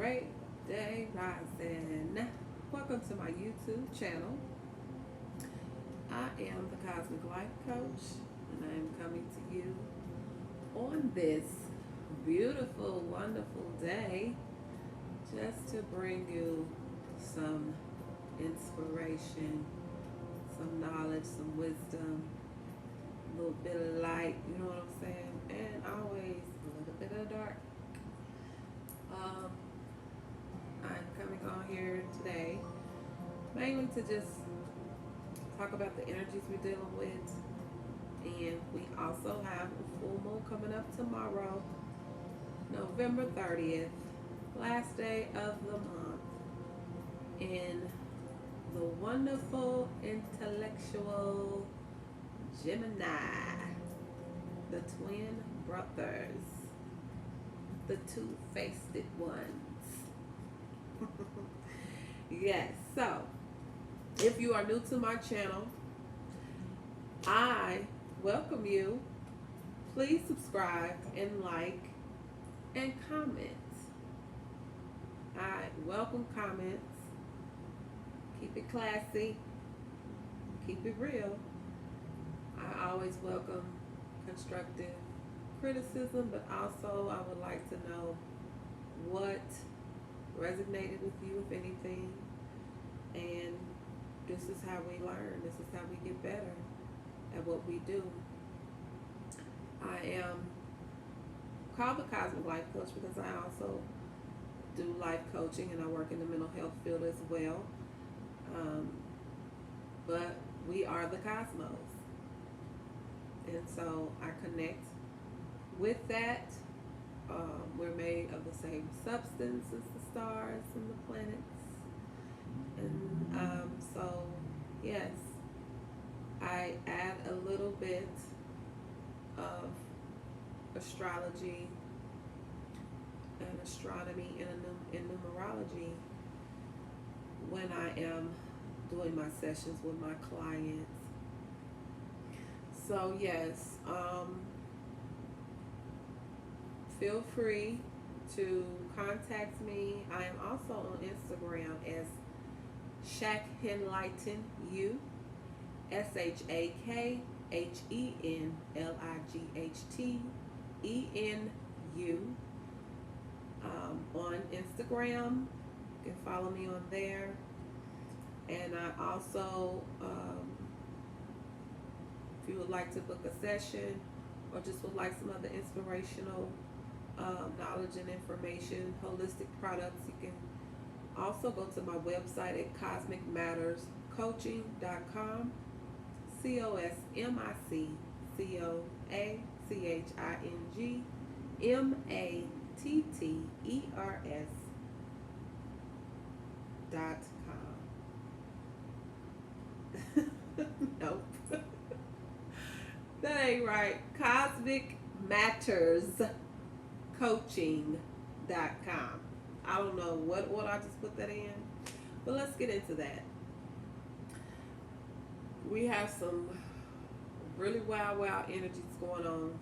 Great day rising. Welcome to my YouTube channel. I am the Cosmic Life Coach, and I am coming to you on this beautiful, wonderful day just to bring you some inspiration, some knowledge, some wisdom, a little bit of light, you know what I'm saying? And always a little bit of dark. Um, I'm coming on here today mainly to just talk about the energies we're dealing with. And we also have a full moon coming up tomorrow, November 30th, last day of the month, in the wonderful, intellectual Gemini, the twin brothers, the two-faced ones. Yes, so if you are new to my channel, I welcome you. Please subscribe and like and comment. I welcome comments. Keep it classy. Keep it real. I always welcome constructive criticism, but also I would like to know what resonated with you, if anything. And this is how we learn. This is how we get better at what we do. I am called the Cosmic Life Coach because I also do life coaching and I work in the mental health field as well. But we are the cosmos. And so I connect with that. We're made of the same substance as the stars and the planets. And so, yes, I add a little bit of astrology and astronomy and numerology when I am doing my sessions with my clients. So yes, feel free to contact me. I am also on Instagram as ShakHenlightenU, ShakHenlightenU. On Instagram, you can follow me on there. And I also, if you would like to book a session or just would like some other inspirational knowledge and information, holistic products, you can also go to my website at CosmicMattersCoaching.com, CosmicMattersCoaching.com. Nope. That ain't right. CosmicMattersCoaching.com. I don't know what I just put that in, but let's get into that. We have some really wild energies going on,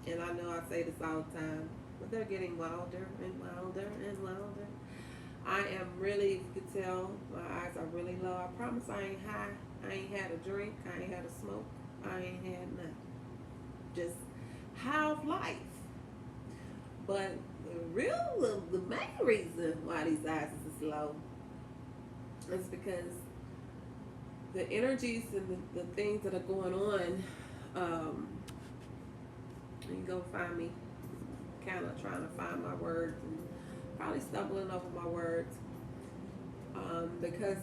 and I know I say this all the time, but they're getting wilder and wilder and wilder. I am really, if you could tell, my eyes are really low. I promise I ain't high. I ain't had a drink. I ain't had a smoke. I ain't had nothing. Just how life. But the main reason why these eyes is low is because the energies and the things that are going on, you go find me kind of trying to find my words and probably stumbling over my words, because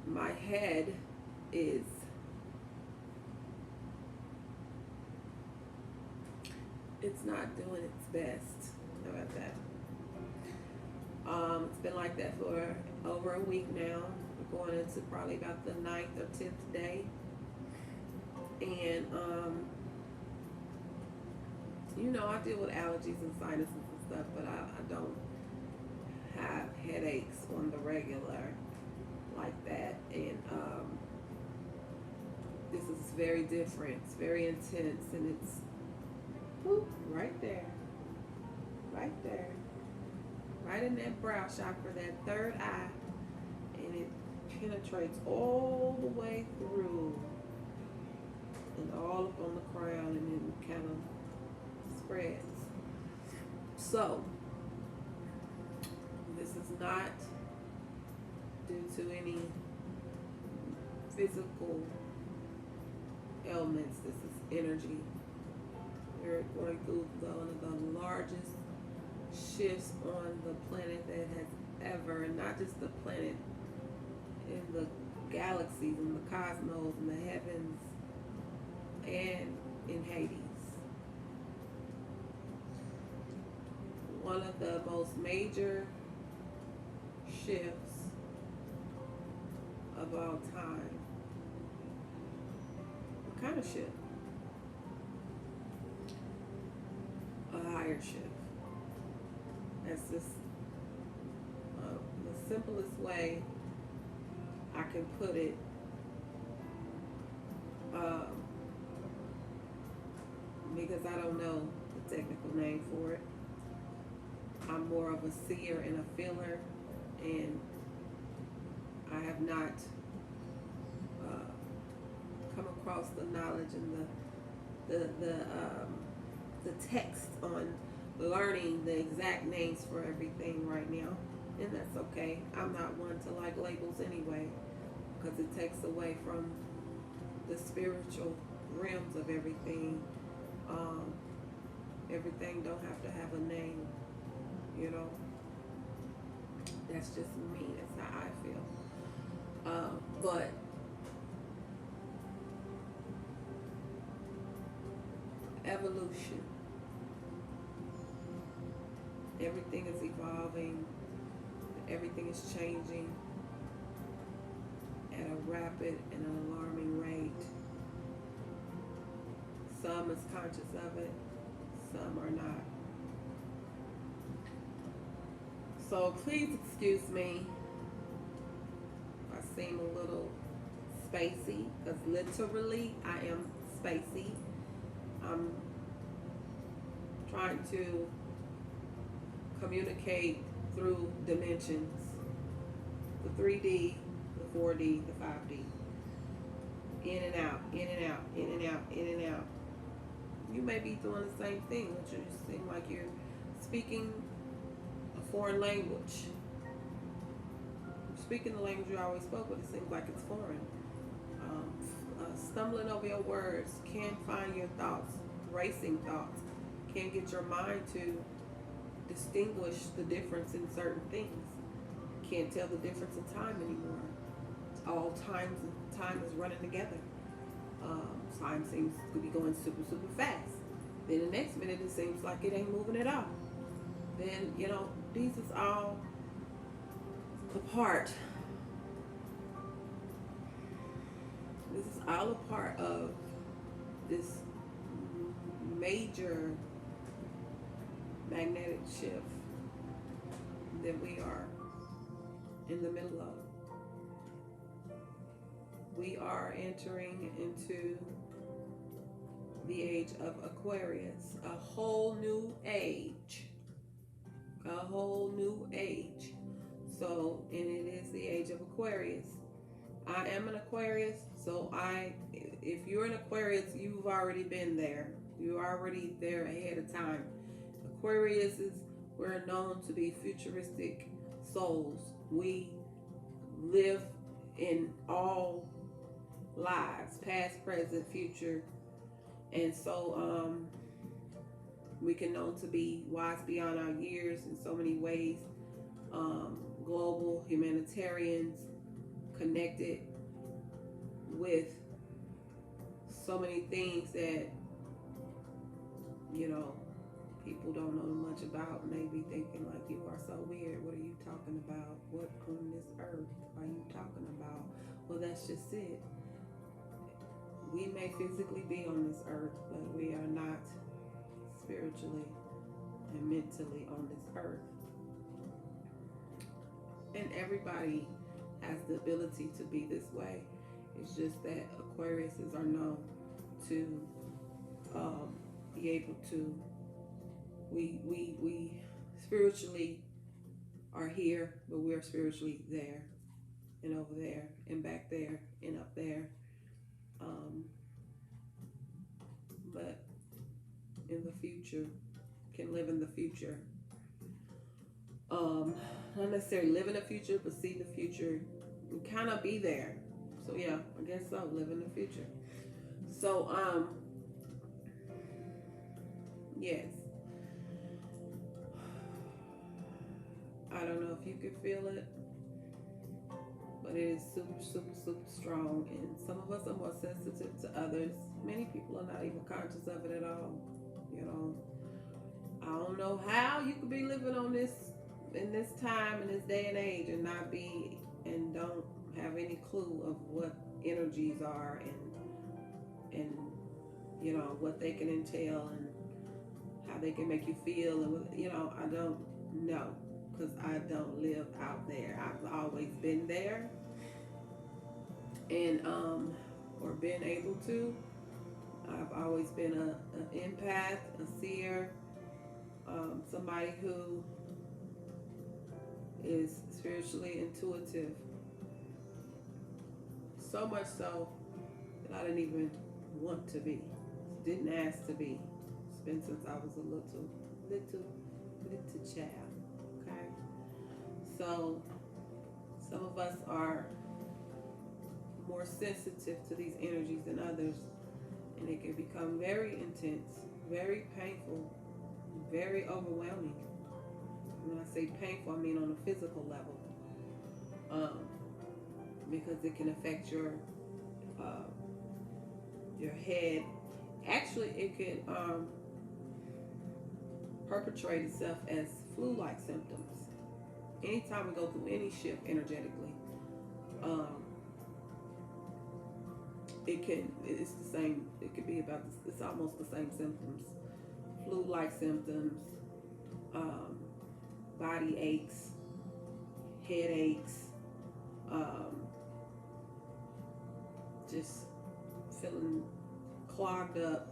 my head is it's not doing its best. How about that? It's been like that for over a week now. We're going into probably about the 9th or 10th day. And, I deal with allergies and sinuses and stuff, but I don't have headaches on the regular like that. And this is very different. It's very intense, and it's right there. right in that brow chakra, that third eye, and it penetrates all the way through and all up on the crown, and then kind of spreads. So this is not due to any physical ailments. This is energy. We're going through one of the largest shifts on the planet that has ever, and not just the planet, in the galaxies, in the cosmos, in the heavens, and in Hades. One of the most major shifts of all time. What kind of shift? A higher shift. That's just the simplest way I can put it. Because I don't know the technical name for it. I'm more of a seer and a feeler, and I have not come across the knowledge and the text on learning the exact names for everything right now, and that's okay. I'm not one to like labels anyway, because it takes away from the spiritual realms of everything. Everything don't have to have a name, you know. That's just me. That's how I feel. But evolution. Everything is evolving. Everything is changing at a rapid and an alarming rate. Some is conscious of it, some are not. So please excuse me if I seem a little spacey, because literally I am spacey. I'm trying to communicate through dimensions, the 3D, the 4D, the 5D. In and out, in and out, in and out, in and out. You may be doing the same thing, which you seem like you're speaking a foreign language. Speaking the language you always spoke, but it seems like it's foreign. Stumbling over your words, can't find your thoughts, racing thoughts, can't get your mind to distinguish the difference in certain things. Can't tell the difference in time anymore. All time is running together. Time seems to be going super, super fast. Then the next minute it seems like it ain't moving at all. Then, you know, these is all a part. This is all a part of this major magnetic shift that we are in the middle of. We are entering into the age of Aquarius, a whole new age. A whole new age. So, and it is the age of Aquarius. I am an Aquarius, so if you're an Aquarius, you've already been there. You're already there ahead of time. Aquariuses, we're known to be futuristic souls. We live in all lives, past, present, future, and so we can known to be wise beyond our years in so many ways. Global humanitarians, connected with so many things that, you know, people don't know much about, and they be thinking like, you are so weird. What are you talking about? What on this earth are you talking about? Well, that's just it. We may physically be on this earth, but we are not spiritually and mentally on this earth. And everybody has the ability to be this way. It's just that Aquariuses are known to be able to, we spiritually are here, but we're spiritually there and over there and back there and up there. Um, but in the future, can live in the future. Not necessarily live in the future, but see the future and kind of be there. So yeah, I guess so. Live in the future. So yes. I don't know if you can feel it, but it is super, super, super strong. And some of us are more sensitive to others. Many people are not even conscious of it at all. You know, I don't know how you could be living on this in this time in this day and age and not be and don't have any clue of what energies are and you know what they can entail and how they can make you feel and you know I don't know because I don't live out there. I've always been there and or been able to. I've always been an empath, a seer, somebody who is spiritually intuitive. So much so that I didn't even want to be, didn't ask to be. It's been since I was a little child. Okay, so some of us are more sensitive to these energies than others, and it can become very intense, very painful, very overwhelming. When I say painful, I mean on a physical level, because it can affect uh, your head. Actually, it can perpetrate itself as flu-like symptoms. Anytime we go through any shift energetically, it's the same. It could be about this. It's almost the same symptoms, flu-like symptoms, body aches, headaches, just feeling clogged up.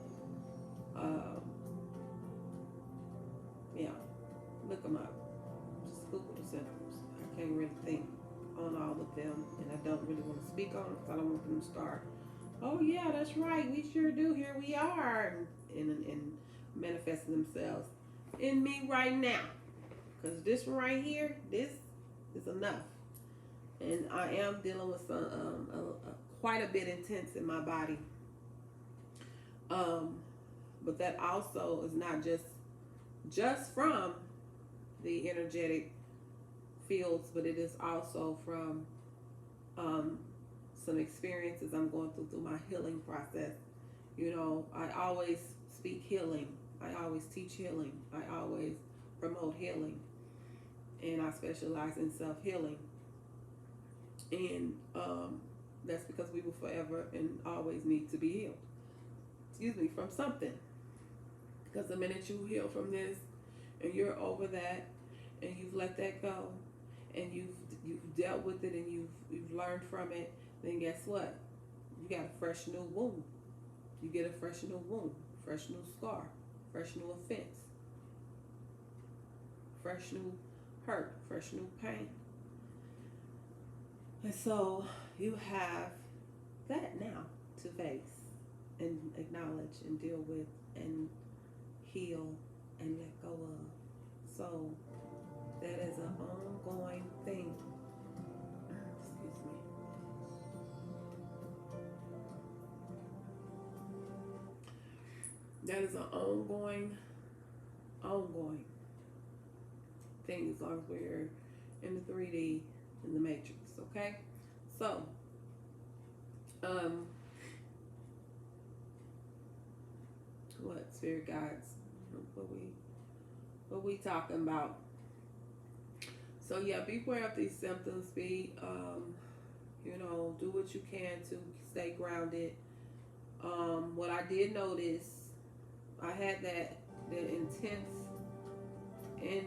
Yeah, look them up. Just Google the symptoms. I can't really think on all of them, and I don't really want to speak on them because I don't want them to start. Oh yeah, that's right. We sure do. Here we are, and manifesting themselves in me right now. Because this one right here, this is enough, and I am dealing with some quite a bit intense in my body. But that also is not just from the energetic fields, but it is also from some experiences I'm going through my healing process. You know, I always speak healing. I always teach healing. I always promote healing. And I specialize in self-healing. And that's because we will forever and always need to be healed. Excuse me, from something. Because the minute you heal from this and you're over that and you've let that go and you've dealt with it and you've learned from it, then guess what? You got a fresh new wound. You get a fresh new wound, fresh new scar, fresh new offense, fresh new hurt, fresh new pain. And so you have that now to face and acknowledge and deal with and heal and let go of. So that is an ongoing thing. Excuse me. That is an ongoing thing as long as we're in the 3D, in the matrix, okay? So, what spirit guides? What we talking about? So yeah, beware of these symptoms. Be, do what you can to stay grounded. What I did notice, I had that intense. I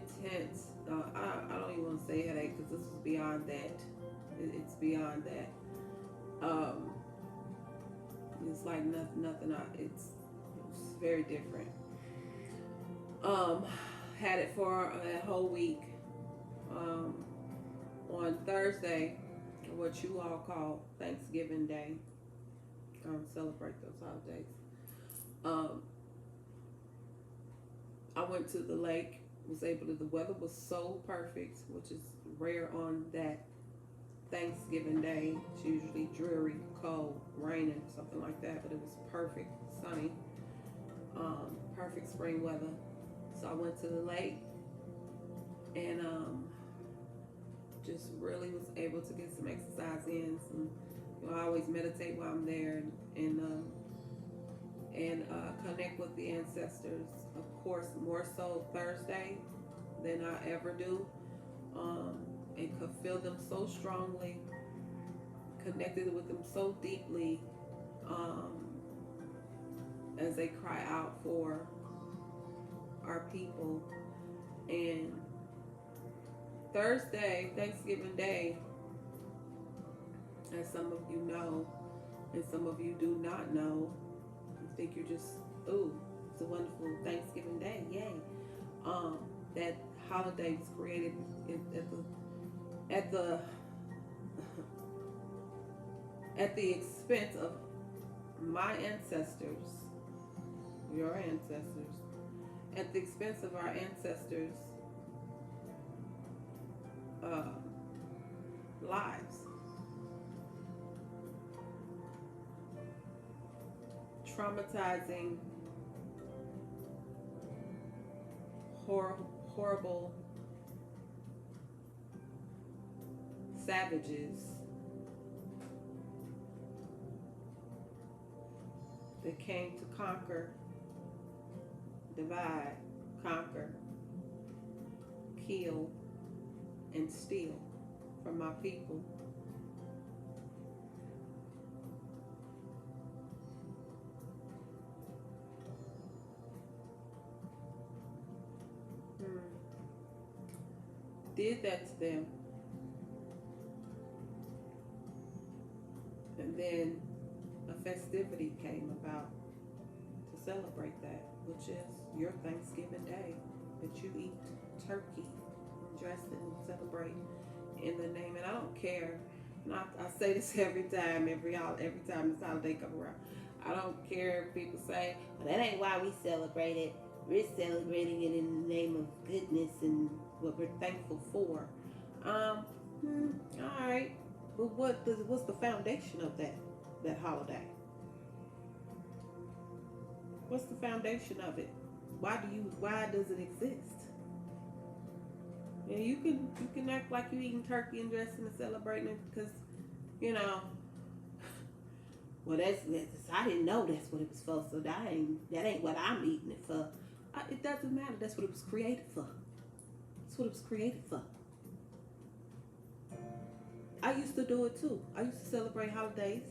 don't even want to say headache because this was beyond that. It's beyond that. It's like nothing. It's very different. Had it for a whole week. on Thursday, what you all call Thanksgiving Day, celebrate those holidays. Um, I went to the lake. The weather was so perfect, which is rare on that Thanksgiving Day. It's usually dreary, cold, raining, something like that, but it was perfect, sunny, perfect spring weather. So I went to the lake and just really was able to get some exercise in. I always meditate while I'm there and connect with the ancestors. Of course, more so Thursday than I ever do, and could feel them so strongly, connected with them so deeply, as they cry out for our people. And Thursday, Thanksgiving Day, as some of you know, and some of you do not know, you think you're just, ooh, it's a wonderful Thanksgiving Day, yay. That holiday was created at the expense of my ancestors, your ancestors, at the expense of our ancestors' lives. Traumatizing, horrible savages that came to conquer, divide, conquer, kill, and steal from my people. Did that to them. And then a festivity came about to celebrate that, which is your Thanksgiving Day, that you eat turkey and dress and celebrate in the name. And I don't care. And I say this every time this holiday comes around. I don't care if people say, well, that ain't why we celebrate it. We're celebrating it in the name of goodness and what we're thankful for. All right. But what's the foundation of that holiday? What's the foundation of it? Why does it exist? You can act like you're eating turkey and dressing and celebrating it because, well, that's I didn't know that's what it was for, so that ain't what I'm eating it for. It doesn't matter. That's what it was created for. That's what it was created for. I used to do it too. I used to celebrate holidays.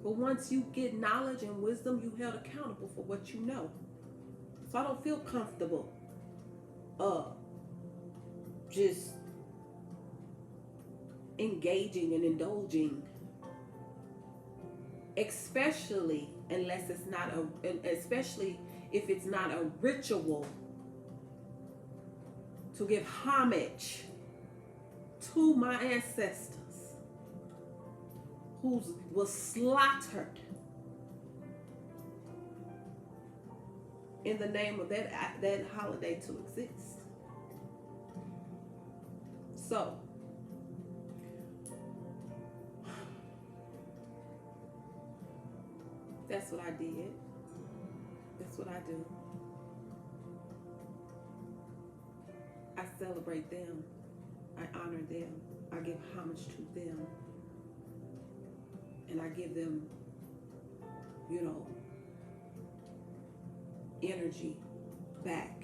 But once you get knowledge and wisdom, you held accountable for what you know. So I don't feel comfortable just engaging and indulging, especially if it's not a ritual to give homage to my ancestors who was slaughtered in the name of that holiday to exist. So that's what I did. That's what I do. I celebrate them. I honor them. I give homage to them. And I give them, energy back.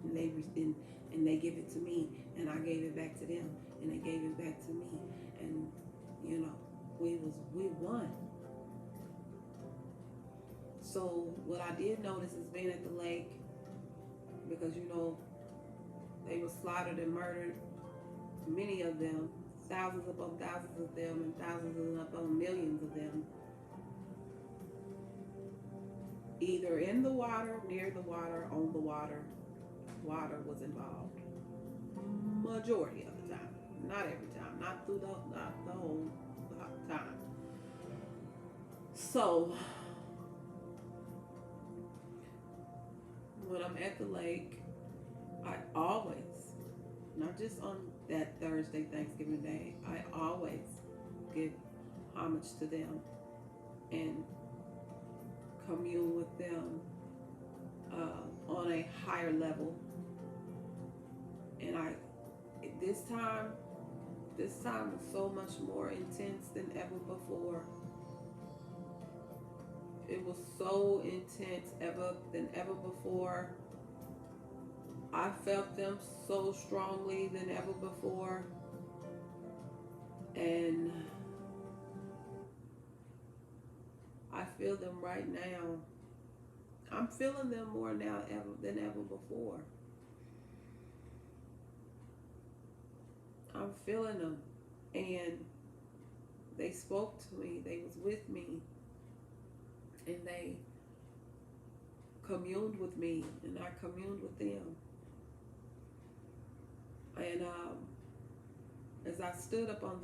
And they give it to me. And I gave it back to them. And they gave it back to me. And, we won. So what I did notice is being at the lake, because, they were slaughtered and murdered, many of them, thousands upon thousands of them, and thousands upon millions of them, either in the water, near the water, on the water. Water was involved, majority of the Not every time. Not through not the whole time. So when I'm at the lake, I always, not just on that Thursday, Thanksgiving Day, I always give homage to them and commune with them on a higher level. And this time was so much more intense than ever before. It was so intense than ever before. I felt them so strongly than ever before. And I feel them right now. I'm feeling them more now than ever before. I'm feeling them. And they spoke to me. They was with me. And they communed with me. And I communed with them. And as I stood up on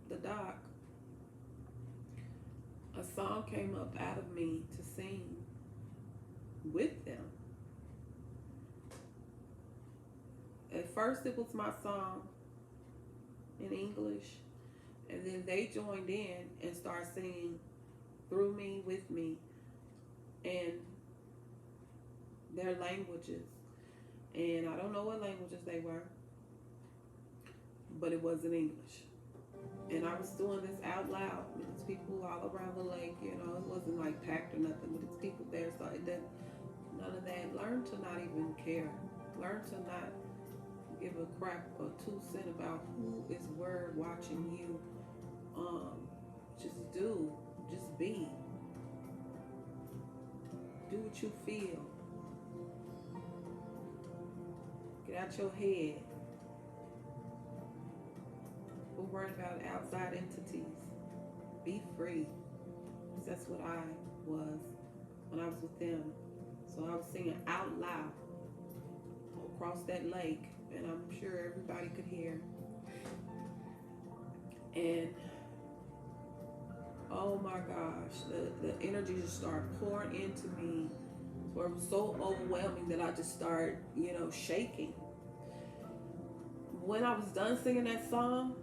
the dock, a song came up out of me to sing with them. At first it was my song in English, and then they joined in and started singing through me, with me, and their languages. And I don't know what languages they were, but it wasn't English. And I was doing this out loud. There's people all around the lake, you know, it wasn't like packed or nothing, but it's people there, so it didn't, none of that. Learn to not even care. Learn to not give a crap or 2 cents about who is where watching you. Just be. Do what you feel. Get out your head. We're worried about outside entities. Be free. That's what I was when I was with them. So I was singing out loud across that lake, and I'm sure everybody could hear. And oh my gosh, the energy just started pouring into me. So it was so overwhelming that I just started, shaking. When I was done singing that song,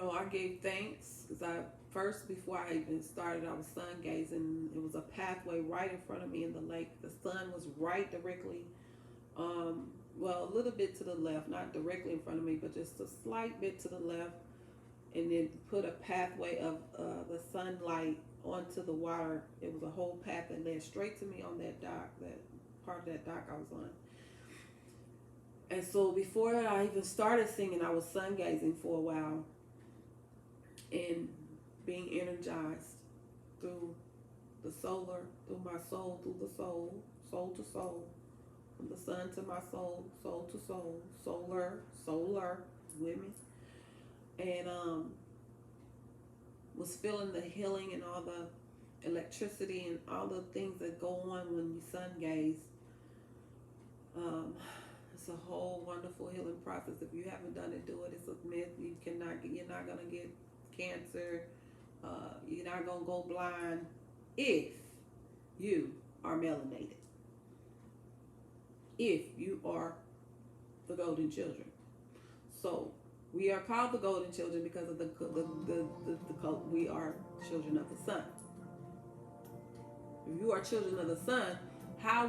I gave thanks because before I even started, I was sun gazing. It was a pathway right in front of me in the lake. The sun was right directly, a little bit to the left, not directly in front of me, but just a slight bit to the left, and then put a pathway of the sunlight onto the water. It was a whole path that led straight to me on that dock, that part of that dock I was on. And so before I even started singing, I was sun gazing for a while and being energized through the solar, through my soul, through the soul, soul to soul, from the sun to my soul, soul to soul, solar, women, and was feeling the healing and all the electricity and all the things that go on when you sun gaze. It's a whole wonderful healing process. If you haven't done it, do it. It's a myth. You're not gonna get cancer. You're not gonna go blind if you are melanated. If you are the golden children. So we are called the golden children because of the we are children of the sun. If you are children of the sun, how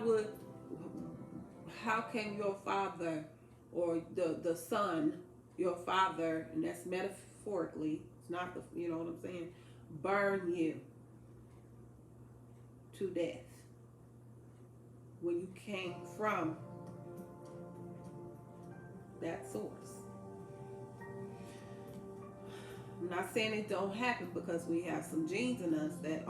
can your father or the son, your father, and that's metaphorically, it's not you know what I'm saying, burn you to death when you came from that source? I'm not saying it don't happen, because we have some genes in us that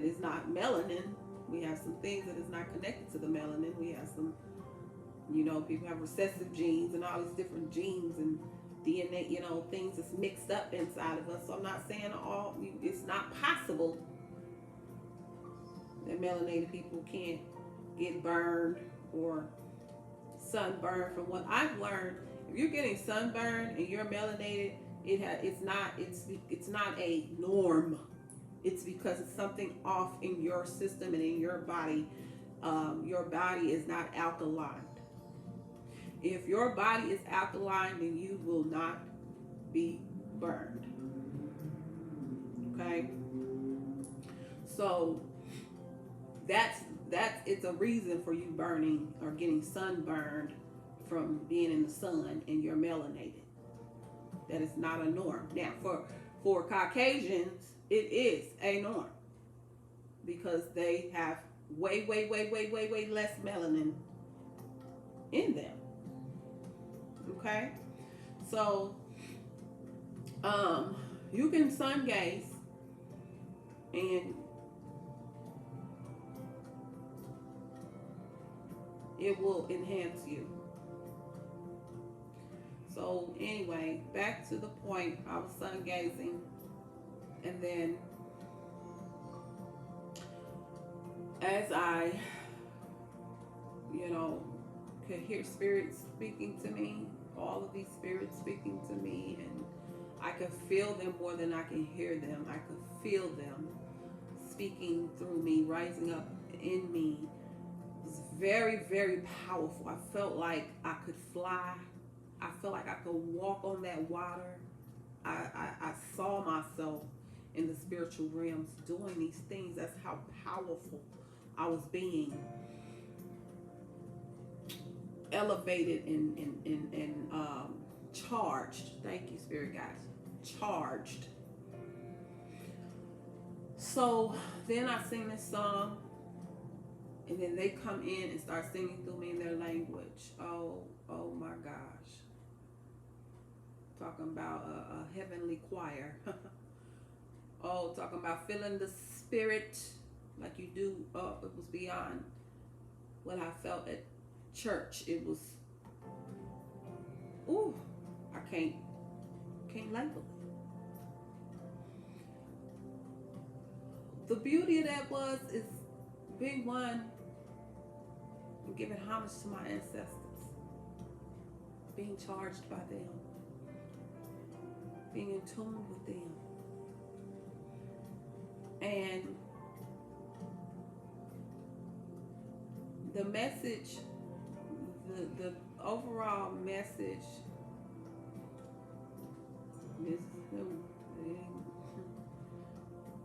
is not melanin. We have some things that is not connected to the melanin. We have some, people have recessive genes and all these different genes and DNA, things that's mixed up inside of us. So I'm not saying it's not possible that melanated people can't get burned or sunburn. From what I've learned, if you're getting sunburn and you're melanated, it's not a norm. It's because it's something off in your system and in your body. Your body is not alkaline. If your body is alkaline, then you will not be burned. Okay? So it's a reason for you burning or getting sunburned from being in the sun and you're melanated. That is not a norm. Now, for Caucasians, it is a norm because they have way less melanin in them. Okay? So, you can sun gaze and it will enhance you. So anyway, back to the point, I was sun gazing, and then as I, could hear spirits speaking to me, all of these spirits speaking to me, and I could feel them more than I can hear them. I could feel them speaking through me, rising up in me. It was very, very powerful. I felt like I could fly. I felt like I could walk on that water. I saw myself in the spiritual realms doing these things. That's how powerful I was being elevated and charged. Thank you, Spirit guys. Charged. So then I sing this song, and then they come in and start singing through me in their language. Oh my gosh. Talking about a heavenly choir. Talking about feeling the spirit like you do. It was beyond what I felt at church. It was, I can't label it. The beauty of that is being one and giving homage to my ancestors, being charged by them, being in tune with them, and the message, the overall message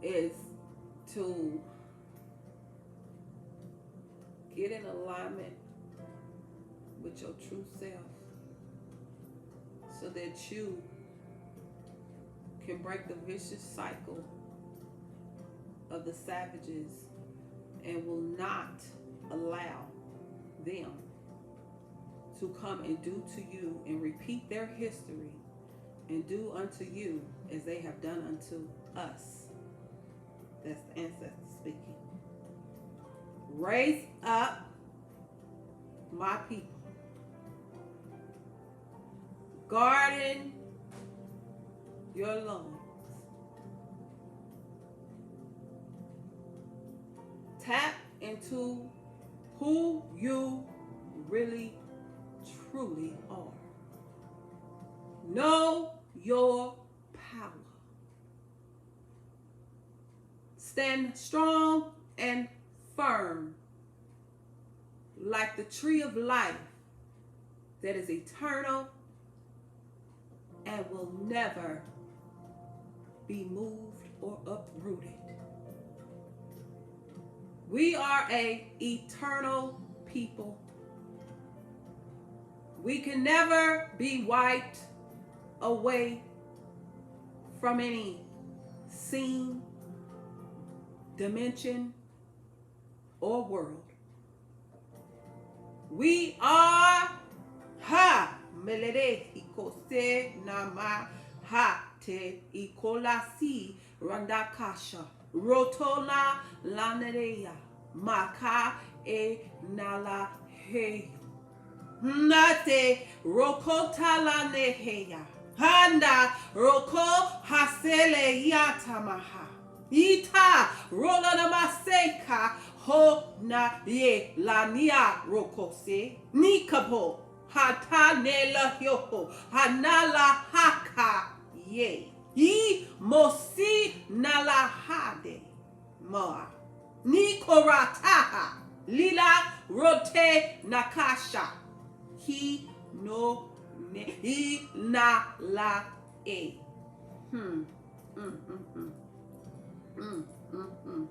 is to get in alignment with your true self so that you can break the vicious cycle of the savages and will not allow them to come and do to you and repeat their history and do unto you as they have done unto us. That's the ancestors speaking. Raise up my people. Garden your loins. Tap into who you really, truly are. Know your power. Stand strong and firm like the tree of life that is eternal and will never be moved or uprooted. We are an eternal people. We can never be wiped away from any scene, dimension, or world. We are melede ikose nama te ikolasi randakasha rotona lanereya maka nala he nate rokota laneheya handa roko hasele yatamaha ita rola namaseka Ho na ye la nia rokose. Ni kapo. Hata ne la hyoko. Hanala haka ye. Yi mosi nala hade. Ma. Ni korataha. Lila rote nakasha. He no ne. He na la e. Hmm. Mm, mm, mm. Mm, mm, mm.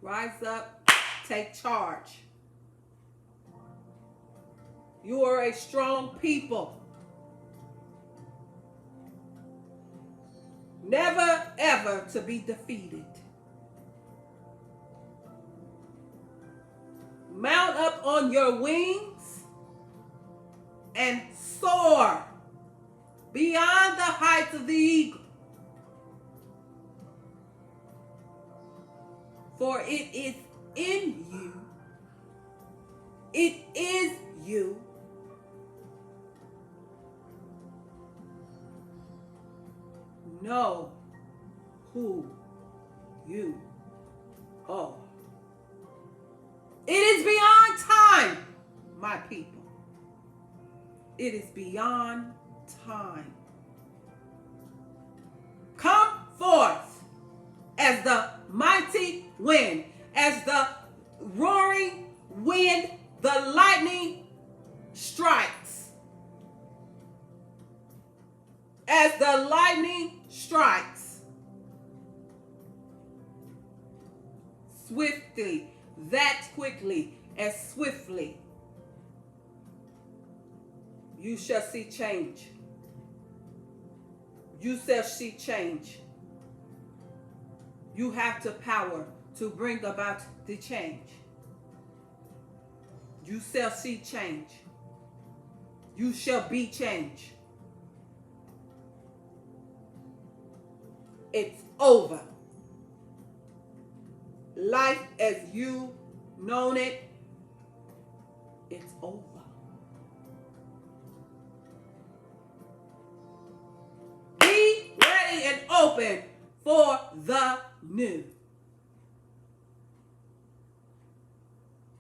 Rise up, take charge. You are a strong people. Never ever to be defeated. Mount up on your wings and soar beyond the heights of the eagle. For it is in you. It is you. Know who you are. It is beyond time, my people. It is beyond time. Come forth as the mighty wind, as the roaring wind, the lightning strikes. As the lightning strikes. Swiftly, that quickly, as swiftly, you shall see change. You shall see change. You have the power to bring about the change. You shall see change. You shall be change. It's over. Life as you known it, it's over. Be ready and open for the new.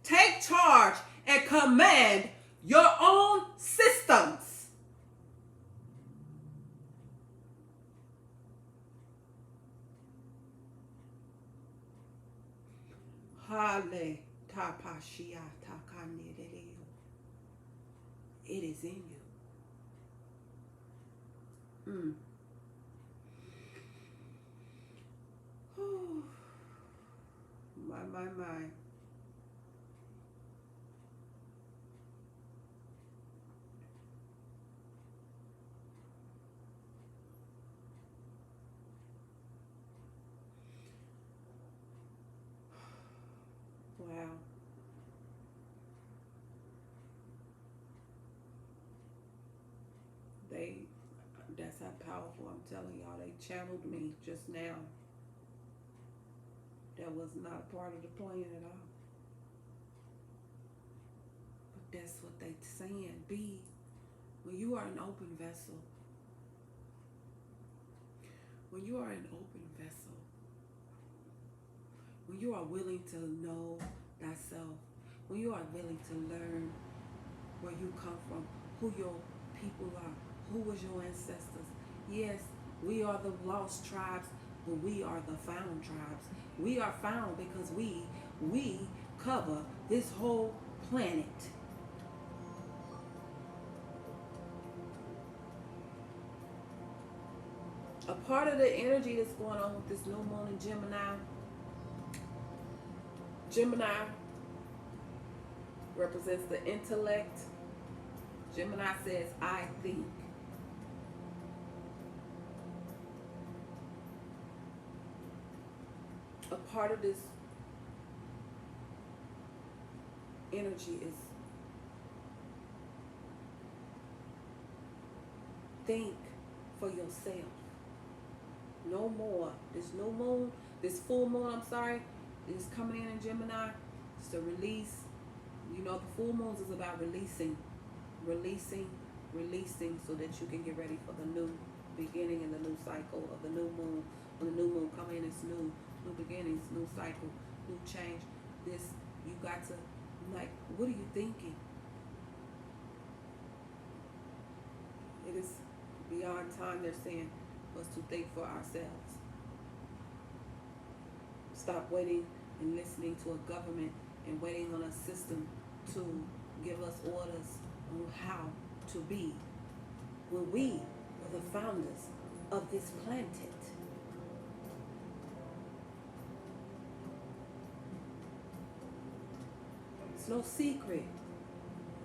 Take charge and command your own systems. Hale tapashia takanireo. It is in you. My. Wow. That's how powerful. I'm telling y'all, they channeled me just now. That was not a part of the plan at all. But that's what they saying. Be, when you are an open vessel, when you are an open vessel, when you are willing to know thyself, when you are willing to learn where you come from, who your people are, who was your ancestors. Yes, we are the lost tribes, but we are the found tribes. We are found because we cover this whole planet. A part of the energy that's going on with this new moon in Gemini represents the intellect. Gemini says, I think. A part of this energy is think for yourself. No more. This new moon, this full moon, I'm sorry, is coming in Gemini. It's a release. You know, the full moons is about releasing, so that you can get ready for the new beginning and the new cycle of the new moon. When the new moon come in, it's new beginnings, new cycle, new change. This, you got to, like, what are you thinking? It is beyond time, they're saying, for us to think for ourselves. Stop waiting and listening to a government and waiting on a system to give us orders on how to be, when we were the founders of this planet. It's no secret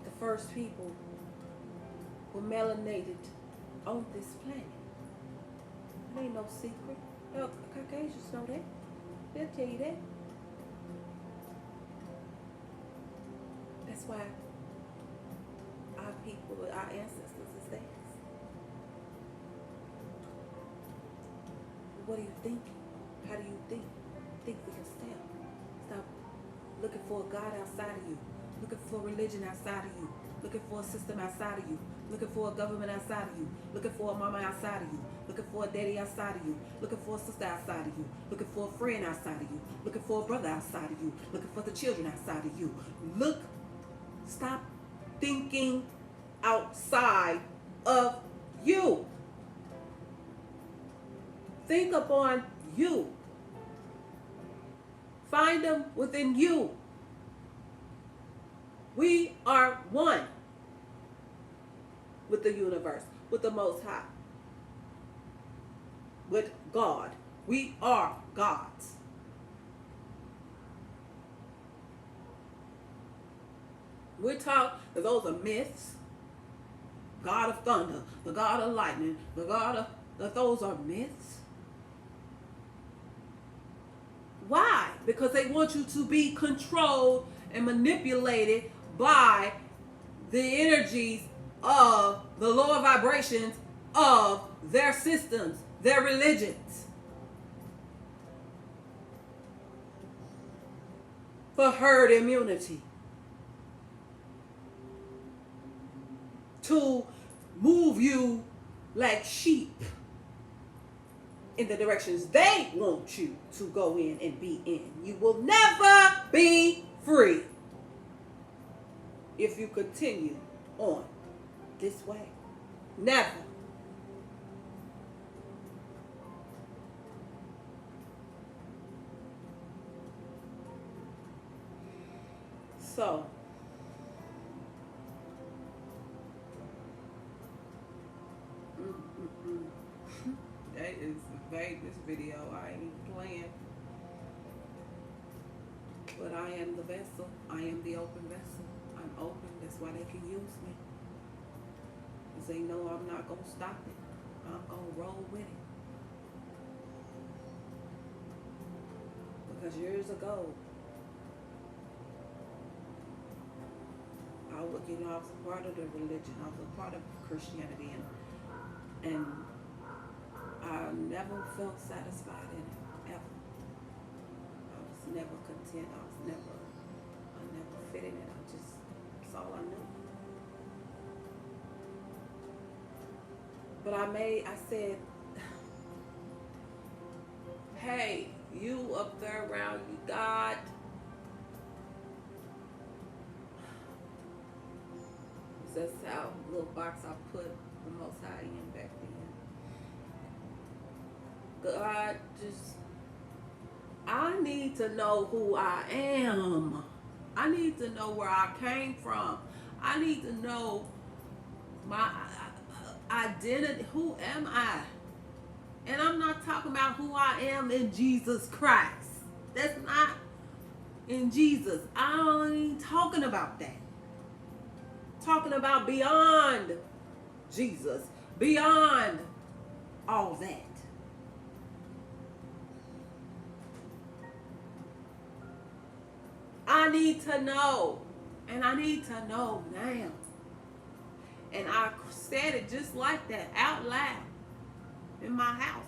the first people were melanated on this planet. It ain't no secret. Caucasians know that. They'll tell you that. That's why our people, our ancestors is theirs. What are you thinking? How do you think? Think for yourself. Stop looking for a God outside of you. Looking for religion outside of you. Looking for a system outside of you. Looking for a government outside of you. Looking for a mama outside of you. Looking for a daddy outside of you. Looking for a sister outside of you. Looking for a friend outside of you. Looking for a brother outside of you. Looking for the children outside of you. Stop thinking outside of you. Think upon you. Find them within you. We are one with the universe, with the Most High, with God. We are gods. We're taught that those are myths. God of thunder, the God of lightning, that those are myths. Why? Because they want you to be controlled and manipulated by the energies of the lower vibrations of their systems, their religions. For herd immunity. To move you like sheep in the directions they want you to go in and be in. You will never be free if you continue on this way. Never. So, that is vague, this video. I ain't even playing. But I am the vessel. I am the open vessel. I'm open. That's why they can use me. Because they know I'm not going to stop it. I'm going to roll with it. Because years ago, I was a part of the religion. I was a part of Christianity. And I never felt satisfied in it, ever. I was never content. I never fit in it. That's all I knew. But I said, hey, you up there around you, God. That's how little box I put the Most High in back then. God, I need to know who I am. I need to know where I came from. I need to know my identity. Who am I? And I'm not talking about who I am in Jesus Christ. That's not in Jesus. I ain't talking about that. Talking about beyond Jesus, beyond all that. I need to know, and I need to know now. And I said it just like that, out loud, in my house.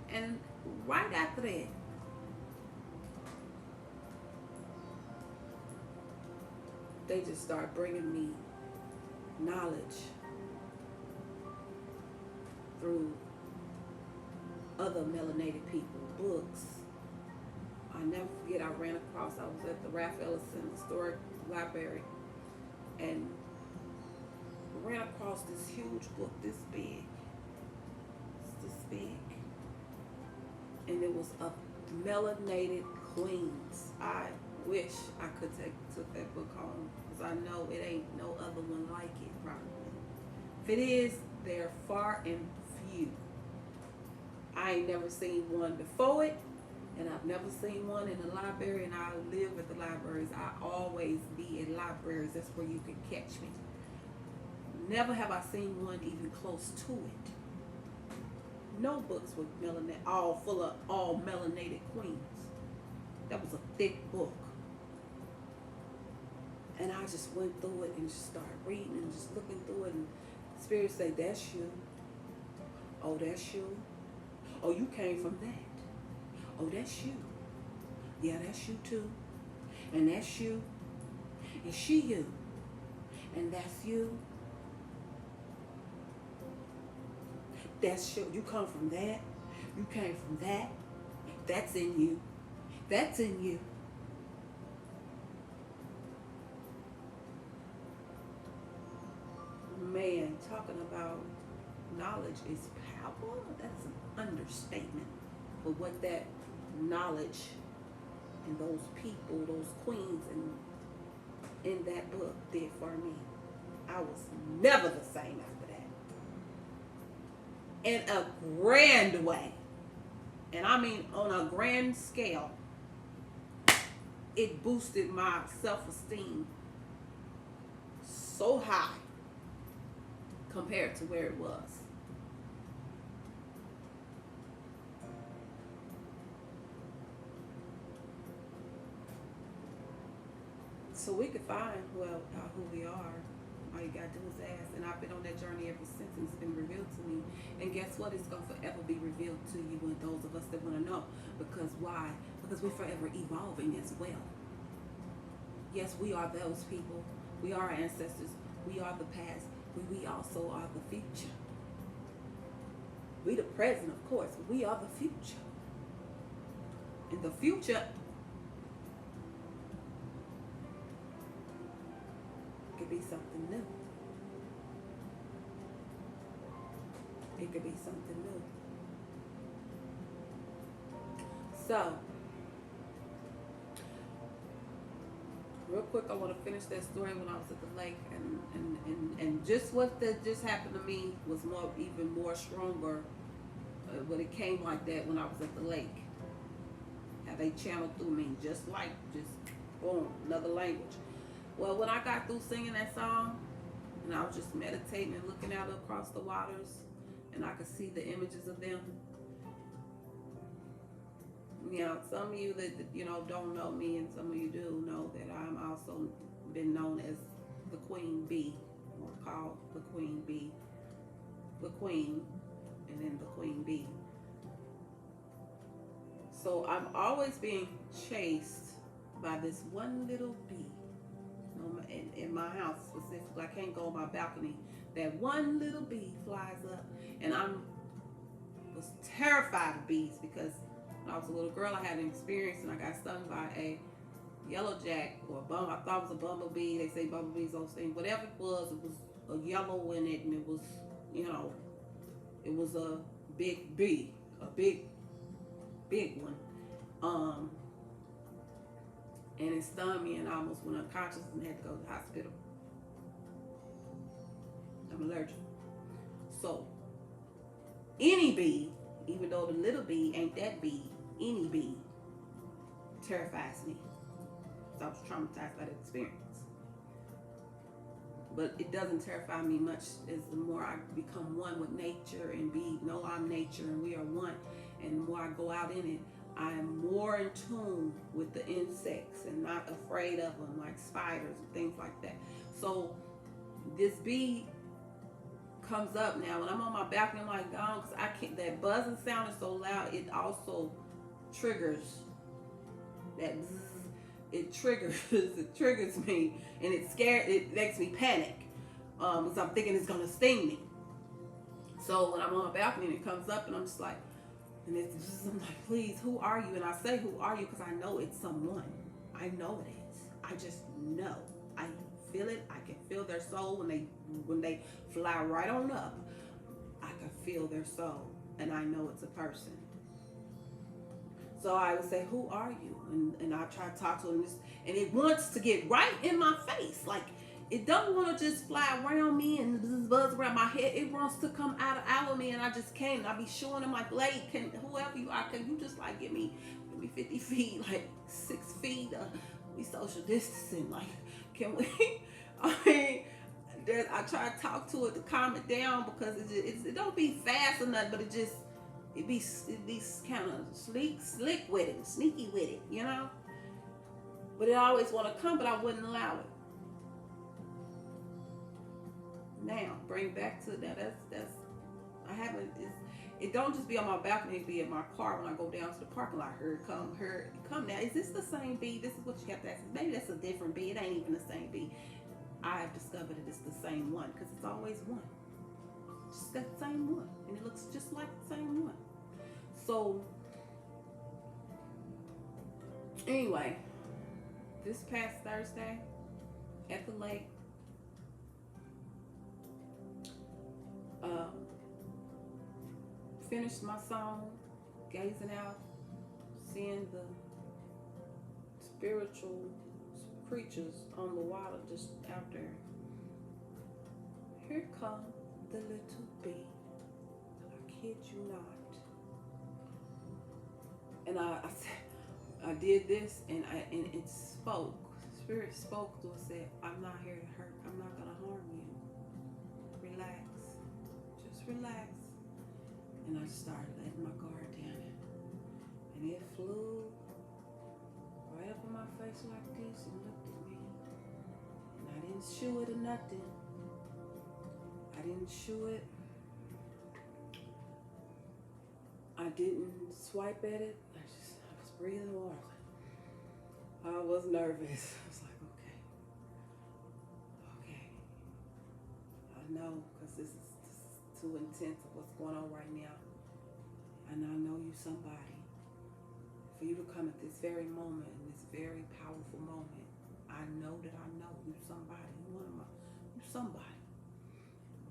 And right after that, they just start bringing me knowledge through other melanated people, books. I never forget, I ran across, I was at the Ralph Ellison Historic Library, and ran across this huge book, this big. It's this big. And it was of melanated queens. I wish I could took that book home, because I know it ain't no other one like it, probably. If it is, they're far and few. I ain't never seen one before it, and I've never seen one in the library, and I live at the libraries. I always be in libraries. That's where you can catch me. Never have I seen one even close to it. No books with melanin, all full of all melanated queens. That was a thick book. And I just went through it and just started reading and just looking through it, and Spirit say, that's you. Oh, that's you. Oh, you came from that. Oh, that's you. Yeah, that's you too. And that's you. And she you. And that's you. That's you. You come from that. You came from that. That's in you. That's in you. Man, talking about knowledge is power. That's an understatement for what that knowledge and those people, those queens in that book did for me. I was never the same after that. In a grand way. And I mean on a grand scale. It boosted my self-esteem so high compared to where it was. So we could find who we are. All you gotta do is ask. And I've been on that journey ever since, and it's been revealed to me. And guess what? It's gonna forever be revealed to you and those of us that want to know. Because why? Because we're forever evolving as well. Yes, we are those people. We are our ancestors. We are the past. We also are the future. We the present, of course. But we are the future. And the future could be something new. It could be something new. So, real quick, I want to finish that story when I was at the lake, and just what that just happened to me was even more stronger when it came like that when I was at the lake. How they channeled through me, just boom, another language. Well, when I got through singing that song, and I was just meditating and looking out across the waters, and I could see the images of them. You know, some of you that don't know me, and some of you do know that I'm also been known as the Queen Bee, or called the Queen Bee, the Queen, and then the Queen Bee. So I'm always being chased by this one little bee. In my house specifically, I can't go on my balcony. That one little bee flies up, and I was terrified of bees because when I was a little girl, I had an experience and I got stung by a yellowjack or a bum. I thought it was a bumblebee. They say bumblebees, those things. Whatever it was a yellow in it, and it was, it was a big bee, a big one. And it stung me, and I almost went unconscious and had to go to the hospital. I'm allergic. So, any bee, even though the little bee ain't that bee, any bee terrifies me. So I was traumatized by that experience. But it doesn't terrify me much as the more I become one with nature and know I'm nature and we are one. And the more I go out in it, I am more in tune with the insects and not afraid of them, like spiders and things like that. So this bee comes up now. When I'm on my balcony, I'm like, gone, because I can't, that buzzing sound is so loud, it also triggers that zzz, it triggers me, and it makes me panic, because I'm thinking it's gonna sting me. So when I'm on my balcony and it comes up and I'm just like, and I'm like, please, who are you? And I say, who are you? Because I know it's someone. I know it is. I just know. I feel it. I can feel their soul when they fly right on up. I can feel their soul, and I know it's a person. So I would say, who are you? And I try to talk to it, and it wants to get right in my face. Like, it don't want to just fly around me and buzz around my head. It wants to come out of me, and I just can't. And I be showing them like, lady, can whoever you are, can you just like give me 50 feet, like 6 feet? We social distancing, like, can we? I mean, I try to talk to it to calm it down, because it don't be fast or nothing, but it be kind of slick with it, sneaky with it, you know. But it always want to come, but I wouldn't allow it. Now, bring back to that. That's I haven't. It don't just be on my balcony. It be in my car when I go down to the parking lot. Here it come. Now, is this the same bee? This is what you have to ask. Maybe that's a different bee. It ain't even the same bee. I have discovered that it's the same one, because it's always one. Just that same one, and it looks just like the same one. So anyway, this past Thursday at the lake, finished my song, gazing out, seeing the spiritual creatures on the water just out there. Here come the little bee. I kid you not. And I did this, and it spoke. Spirit spoke to us, said, I'm not here to hurt. I'm not gonna harm you. Relax. Just relax. And I started letting my guard down, and it flew right up in my face like this and looked at me. And I didn't shoo it or nothing. I didn't shoo it. I didn't swipe at it. I was breathing water. I was nervous. I was like, okay. I know, because this is too intense of what's going on right now. And I know you somebody. For you to come at this very moment, in this very powerful moment, I know that I know you somebody. You somebody.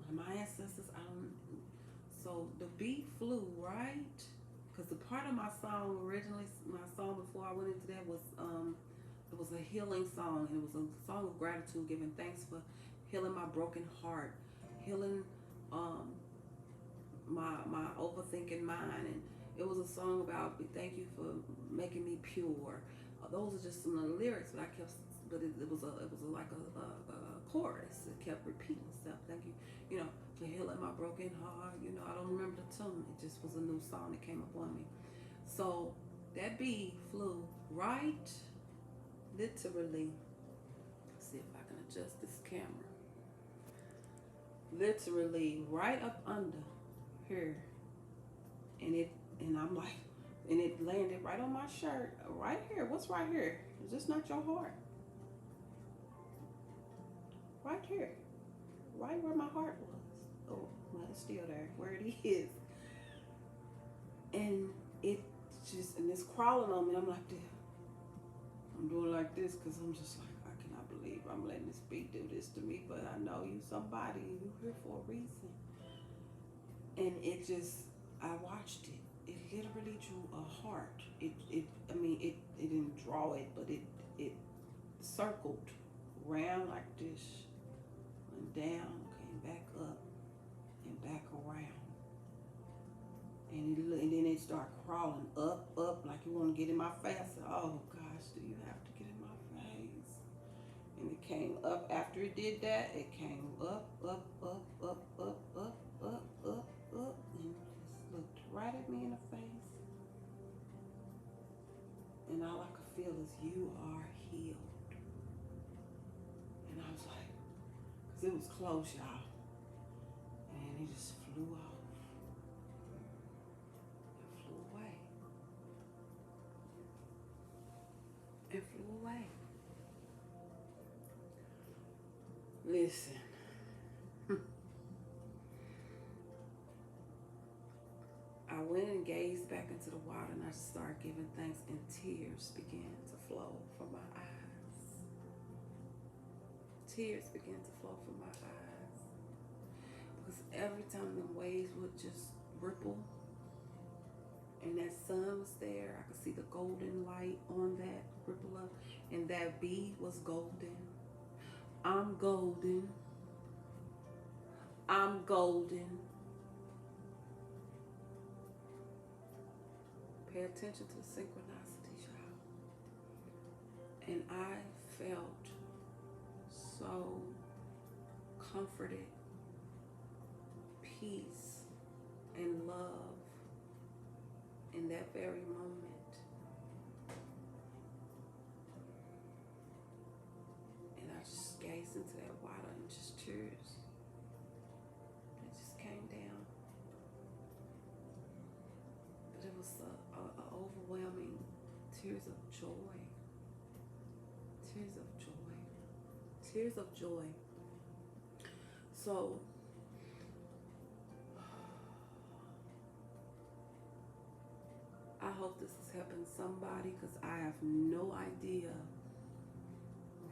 One of my ancestors, I don't. So the bee flew, right? Because the part of my song originally, my song before I went into that was, it was a healing song, and it was a song of gratitude, giving thanks for healing my broken heart, healing my overthinking mind, and it was a song about thank you for making me pure. Those are just some of the lyrics, but I kept, but it was like a chorus. It kept repeating stuff. Thank you, for healing my broken heart. I don't remember the tune. It just was a new song that came up on me. So that bee flew right, literally. Let's see if I can adjust this camera. Literally right up under here, and I'm like, and it landed right on my shirt, right here. What's right here? Is this not your heart? Right here, right where my heart was. Oh, well, it's still there, where it is. And and it's crawling on me. I'm like this. I'm doing like this because I'm just like, I cannot believe I'm letting this bee do this to me. But I know you somebody, and you're here for a reason. And I watched it. It literally drew a heart. It didn't draw it, but it circled round like this, went down, came back up, and back around. And then it started crawling up, like you want to get in my face. I said, oh gosh, do you have to get in my face? And it came up after it did that. It came up, and just looked right at me in the face. And all I could feel is, you are healed. And I was like, because it was close, y'all. And And it just flew off. It flew away. It flew away. Listen. I went and gazed back into the water, and I started giving thanks, and tears began to flow from my eyes. Tears began to flow from my eyes. Because every time the waves would just ripple, and that sun was there, I could see the golden light on that ripple up, and that bee was golden. I'm golden. I'm golden. Pay attention to the synchronicity, child. And I felt so comforted, peace, and love in that very moment. And I just gazed into that water, and just tears. It just came down. But it was a overwhelming tears of joy. Tears of joy. Tears of joy. So I hope this is helping somebody, because I have no idea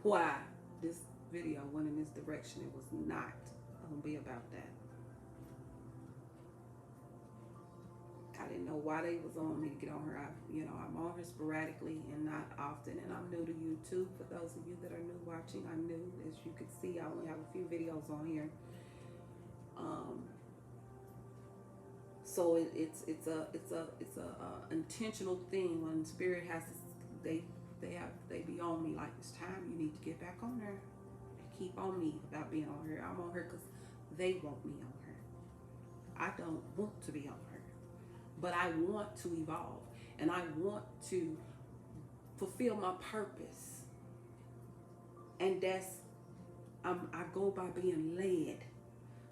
why this video went in this direction. It was not going to be about that. I didn't know why they was on me to get on her. I'm on her sporadically and not often, and I'm new to YouTube. For those of you that are new watching, I'm new. As you can see, I only have a few videos on here. So it's a intentional thing. When Spirit has they be on me like, it's time, you need to get back on her. They keep on me about being on her. I'm on her because they want me on her. I don't want to be on her. But I want to evolve, and I want to fulfill my purpose. And I go by being led.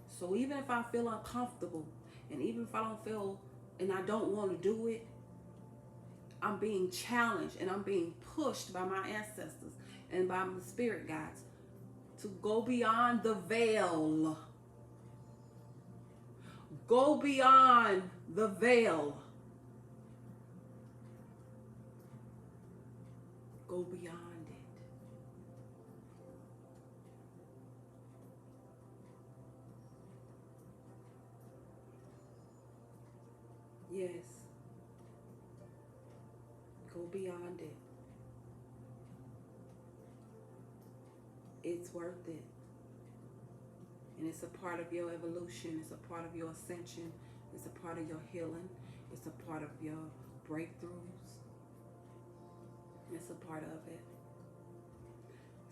So even if I feel uncomfortable, and even if I don't feel, and I don't want to do it, I'm being challenged, and I'm being pushed by my ancestors and by my spirit guides to go beyond the veil. Go beyond the veil. Go beyond it. Yes. Go beyond it. It's worth it. And it's a part of your evolution. It's a part of your ascension. It's a part of your healing. It's a part of your breakthroughs. It's a part of it.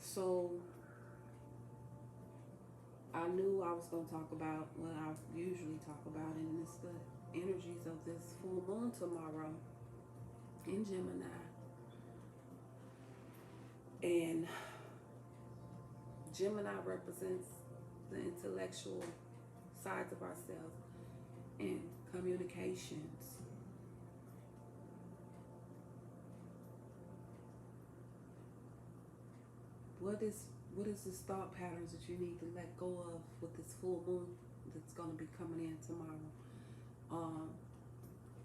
So I knew I was going to talk about what I usually talk about, and it's the energies of this full moon tomorrow in Gemini. And Gemini represents the intellectual sides of ourselves and communications. What is this thought patterns that you need to let go of with this full moon that's going to be coming in tomorrow?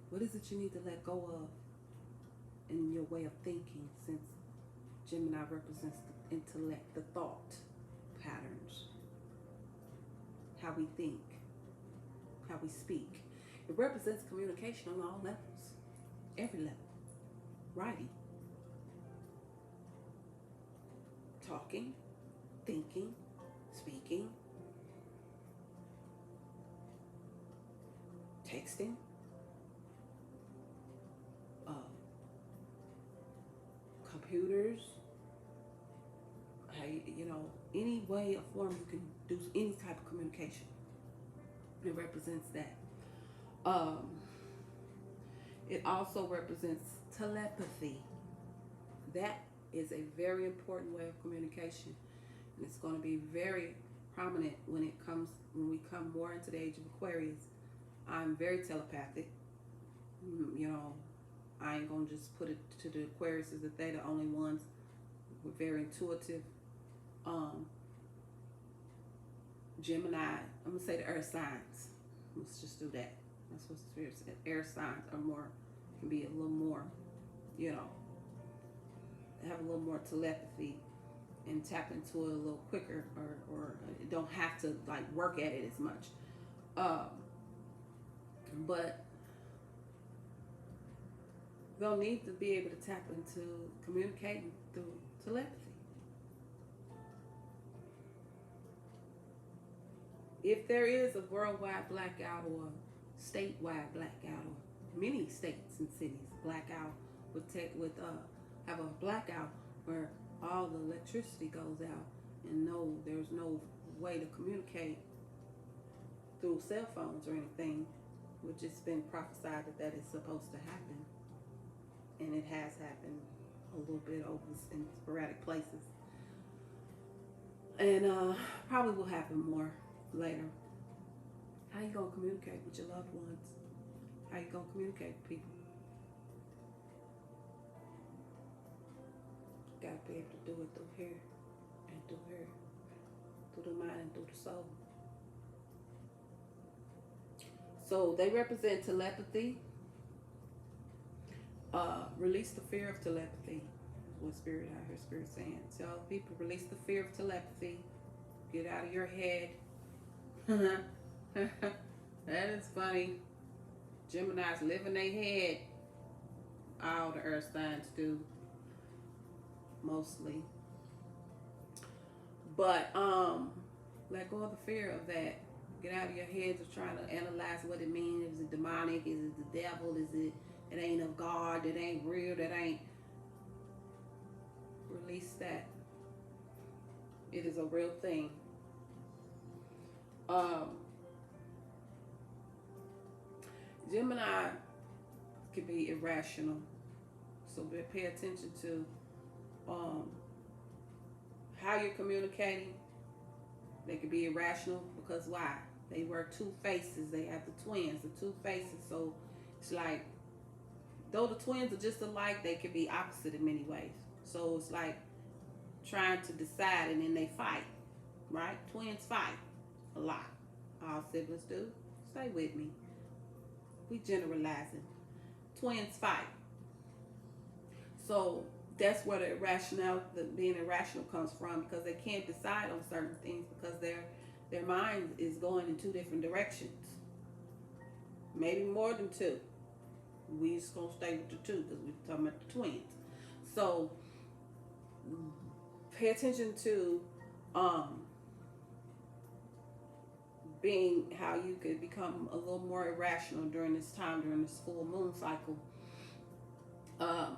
What is it you need to let go of in your way of thinking, since Gemini represents the intellect, the thought patterns, how we think, how we speak. It represents communication on all levels, every level. Writing, talking, thinking, speaking, texting, computers, any way or form you can do any type of communication. It represents that. It also represents telepathy. That is a very important way of communication. And it's going to be very prominent when we come more into the age of Aquarius. I'm very telepathic. You know, I ain't gonna just put it to the Aquariuses that they're the only ones. We're very intuitive. Gemini, I'm gonna say the earth signs. Let's just do that. That's what the spirit said. Air signs are more, can be a little more, you know, have a little more telepathy and tap into it a little quicker, or don't have to like work at it as much. But they'll need to be able to tap into communicating through telepathy. If there is a worldwide blackout or statewide blackout, or many states and cities blackout have a blackout where all the electricity goes out and there's no way to communicate through cell phones or anything, which it's been prophesied that is supposed to happen, and it has happened a little bit over in sporadic places, and probably will happen more later. How you gonna communicate with your loved ones? How you gonna communicate with people? You gotta be able to do it through here and through here, through the mind and through the soul. So they represent telepathy. Release the fear of telepathy. What spirit I hear spirit saying. So people, release the fear of telepathy. Get out of your head. That is funny. Gemini's live in their head. All the earth signs do. Mostly. But let go of the fear of that. Get out of your heads of trying to analyze what it means. Is it demonic? Is it the devil? Is it ain't of God? That ain't real? That ain't. Release that. It is a real thing. Gemini can be irrational, so pay attention to how you're communicating. They can be irrational because why? They wear two faces. They have the twins, the two faces. So it's like, though the twins are just alike, they can be opposite in many ways. So it's like trying to decide, and then they fight, right? Twins fight a lot. All siblings do. Stay with me. We generalizing. Twins fight. So that's where being irrational comes from, because they can't decide on certain things because their mind is going in two different directions. Maybe more than two. We just gonna stay with the two because we're talking about the twins. So pay attention to being how you could become a little more irrational during this time, during this full moon cycle.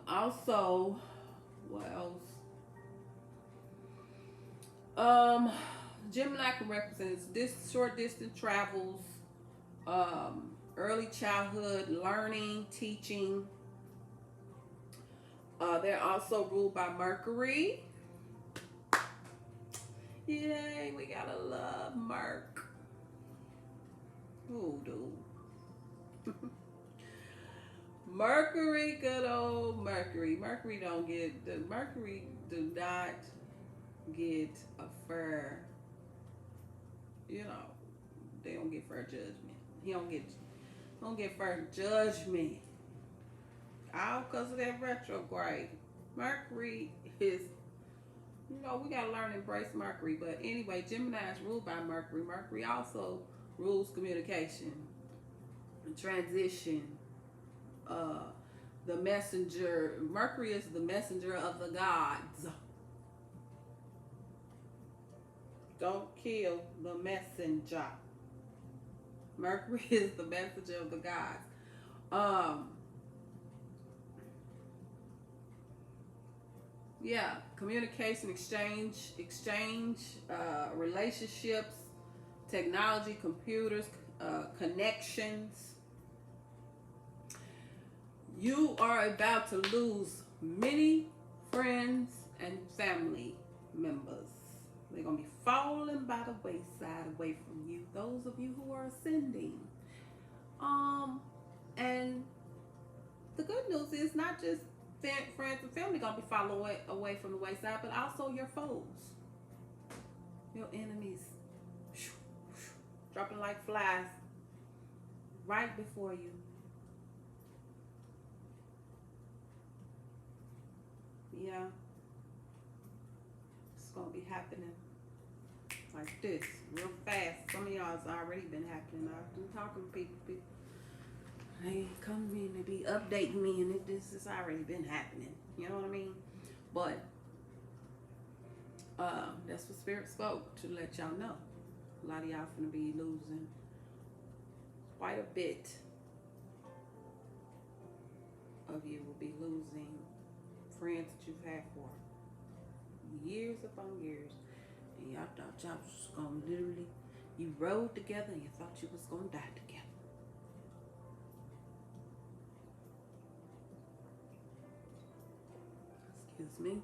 Also, what else? Gemini can represent this short distance travels, early childhood learning, teaching. They're also ruled by Mercury. Yay, we gotta love Merc. Ooh, dude. Mercury, good old Mercury. Mercury do not get a fair, you know, they don't get fair judgment. He don't get fair judgment. All because of that retrograde. Mercury is, you know, we gotta learn to embrace Mercury. But anyway, Gemini is ruled by Mercury. Mercury also rules communication, transition, the messenger. Mercury is the messenger of the gods. Don't kill the messenger. Mercury is the messenger of the gods. Yeah, communication, exchange, relationships, technology, computers, connections. You are about to lose many friends and family members. They're going to be falling by the wayside away from you. Those of you who are ascending. And the good news is not just friends and family going to be falling away from the wayside, but also your foes, your enemies, dropping like flies right before you. Yeah, it's going to be happening like this real fast. Some of y'all's already been happening. I've been talking to people. They come in, they be updating me, and this has already been happening. You know what I mean? But that's what Spirit spoke to let y'all know. A lot of y'all finna be losing quite a bit of you will be losing friends that you've had for years upon years, and y'all thought y'all was gonna literally, you rode together and you thought you was gonna die together. Excuse me.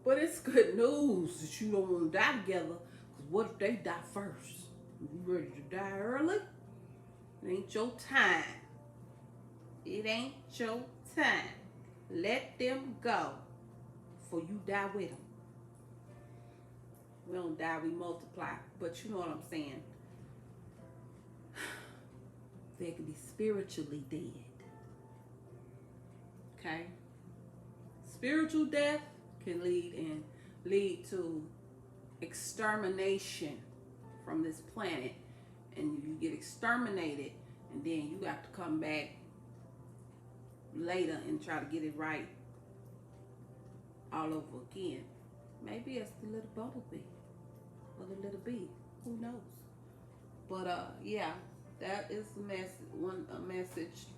But it's good news that you don't want to die together, because what if they die first? You ready to die early? It ain't your time. It ain't your time. Let them go before you die with them. We don't die, we multiply. But you know what I'm saying. They can be spiritually dead. Okay? Spiritual death can lead to extermination from this planet, and you get exterminated, and then you got to come back later and try to get it right all over again. Maybe it's the little bumblebee or the little bee, who knows? But yeah, that is a message.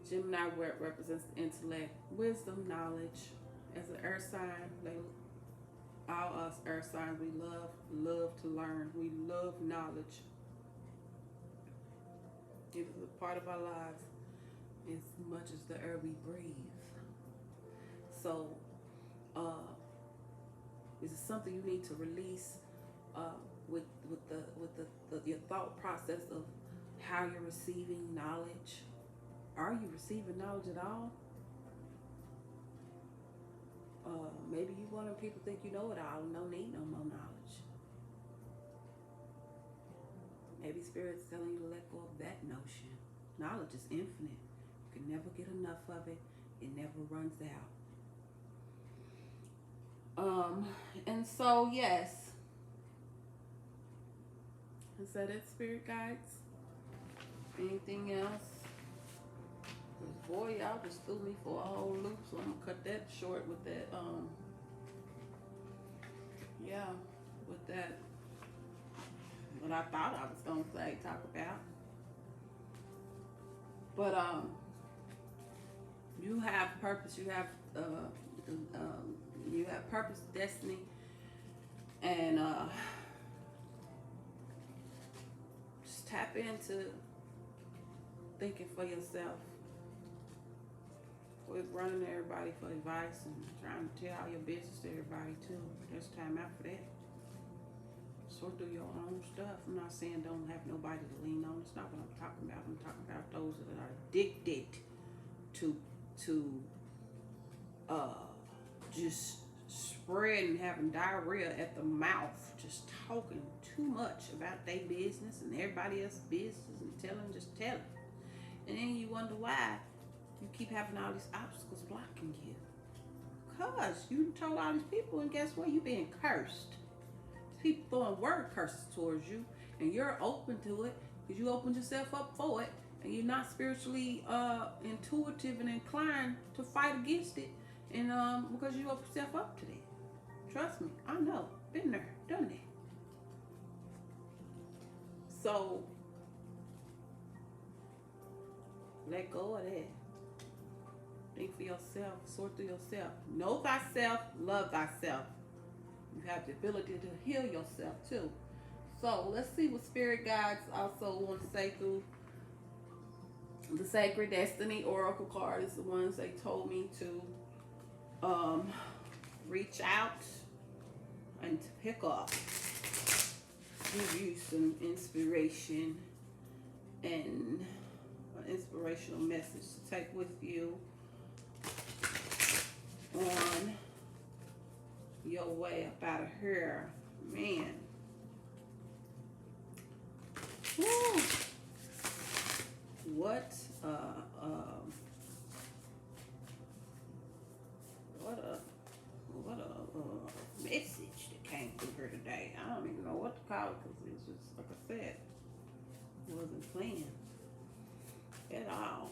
Gemini represents the intellect, wisdom, knowledge. As an earth sign, all us earth signs, we love to learn. We love knowledge. It is a part of our lives as much as the air we breathe. So, this is something you need to release with your thought process of how you're receiving knowledge. Are you receiving knowledge at all? Maybe you want people to think you know it all and don't need no more knowledge. Maybe Spirit's telling you to let go of that notion. Knowledge is infinite. You can never get enough of it. It never runs out. And so, yes. Is that it, Spirit Guides? Anything else? Boy, y'all just threw me for a whole loop, so I'm gonna cut that short with that, with that, what I thought I was gonna talk about. But, you have purpose, you have purpose, destiny, and, just tap into thinking for yourself. Quit running to everybody for advice and trying to tell your business to everybody too. There's time out for that. Sort through your own stuff. I'm not saying don't have nobody to lean on. It's not what I'm talking about. I'm talking about those that are addicted to just spreading, having diarrhea at the mouth, just talking too much about their business and everybody else's business and just telling. And then you wonder why you keep having all these obstacles blocking you. Because you told all these people, and guess what? You're being cursed. People throwing word curses towards you, and you're open to it because you opened yourself up for it, and you're not spiritually intuitive and inclined to fight against it, and because you opened yourself up to that. Trust me, I know. Been there, done that. So, let go of that. Think for yourself, sort through yourself. Know thyself, love thyself. You have the ability to heal yourself too. So let's see what spirit guides also want to say through the Sacred Destiny Oracle card. Is the ones they told me to reach out and to pick up, give you some inspiration and an inspirational message to take with you on your way up out of here. Man. Woo. What a message that came through here today. I don't even know what to call it, because it's just, like I said, it wasn't planned at all.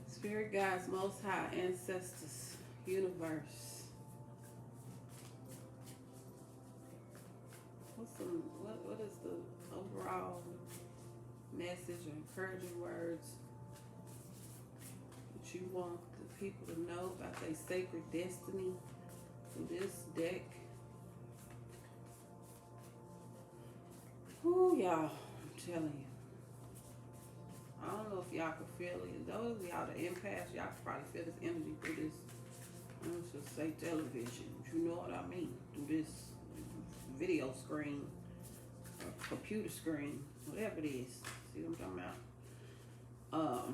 Spirit guides, Most High, ancestors, universe. What is the overall message or encouraging words that you want the people to know about their sacred destiny through this deck? Ooh, y'all, I'm telling you. I don't know if y'all can feel it. Those of y'all that empaths, y'all can probably feel this energy through this, I don't just say television, but you know what I mean, through this video screen, or computer screen, whatever it is. See what I'm talking about?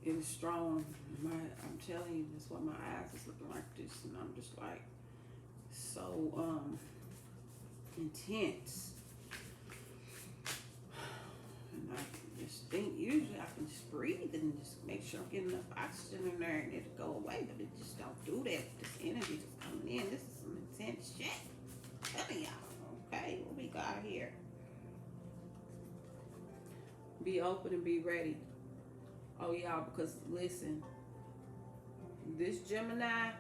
It is strong. I'm telling you, that's why my eyes is looking like this, and I'm just like so intense. And I just think usually I can just breathe and just make sure I'm getting enough oxygen in there and it'll go away, but it just don't do that. This energy just coming in. This is some intense shit. I'm telling y'all. Okay, what we got here? Be open and be ready. Oh, y'all, because listen, this Gemini,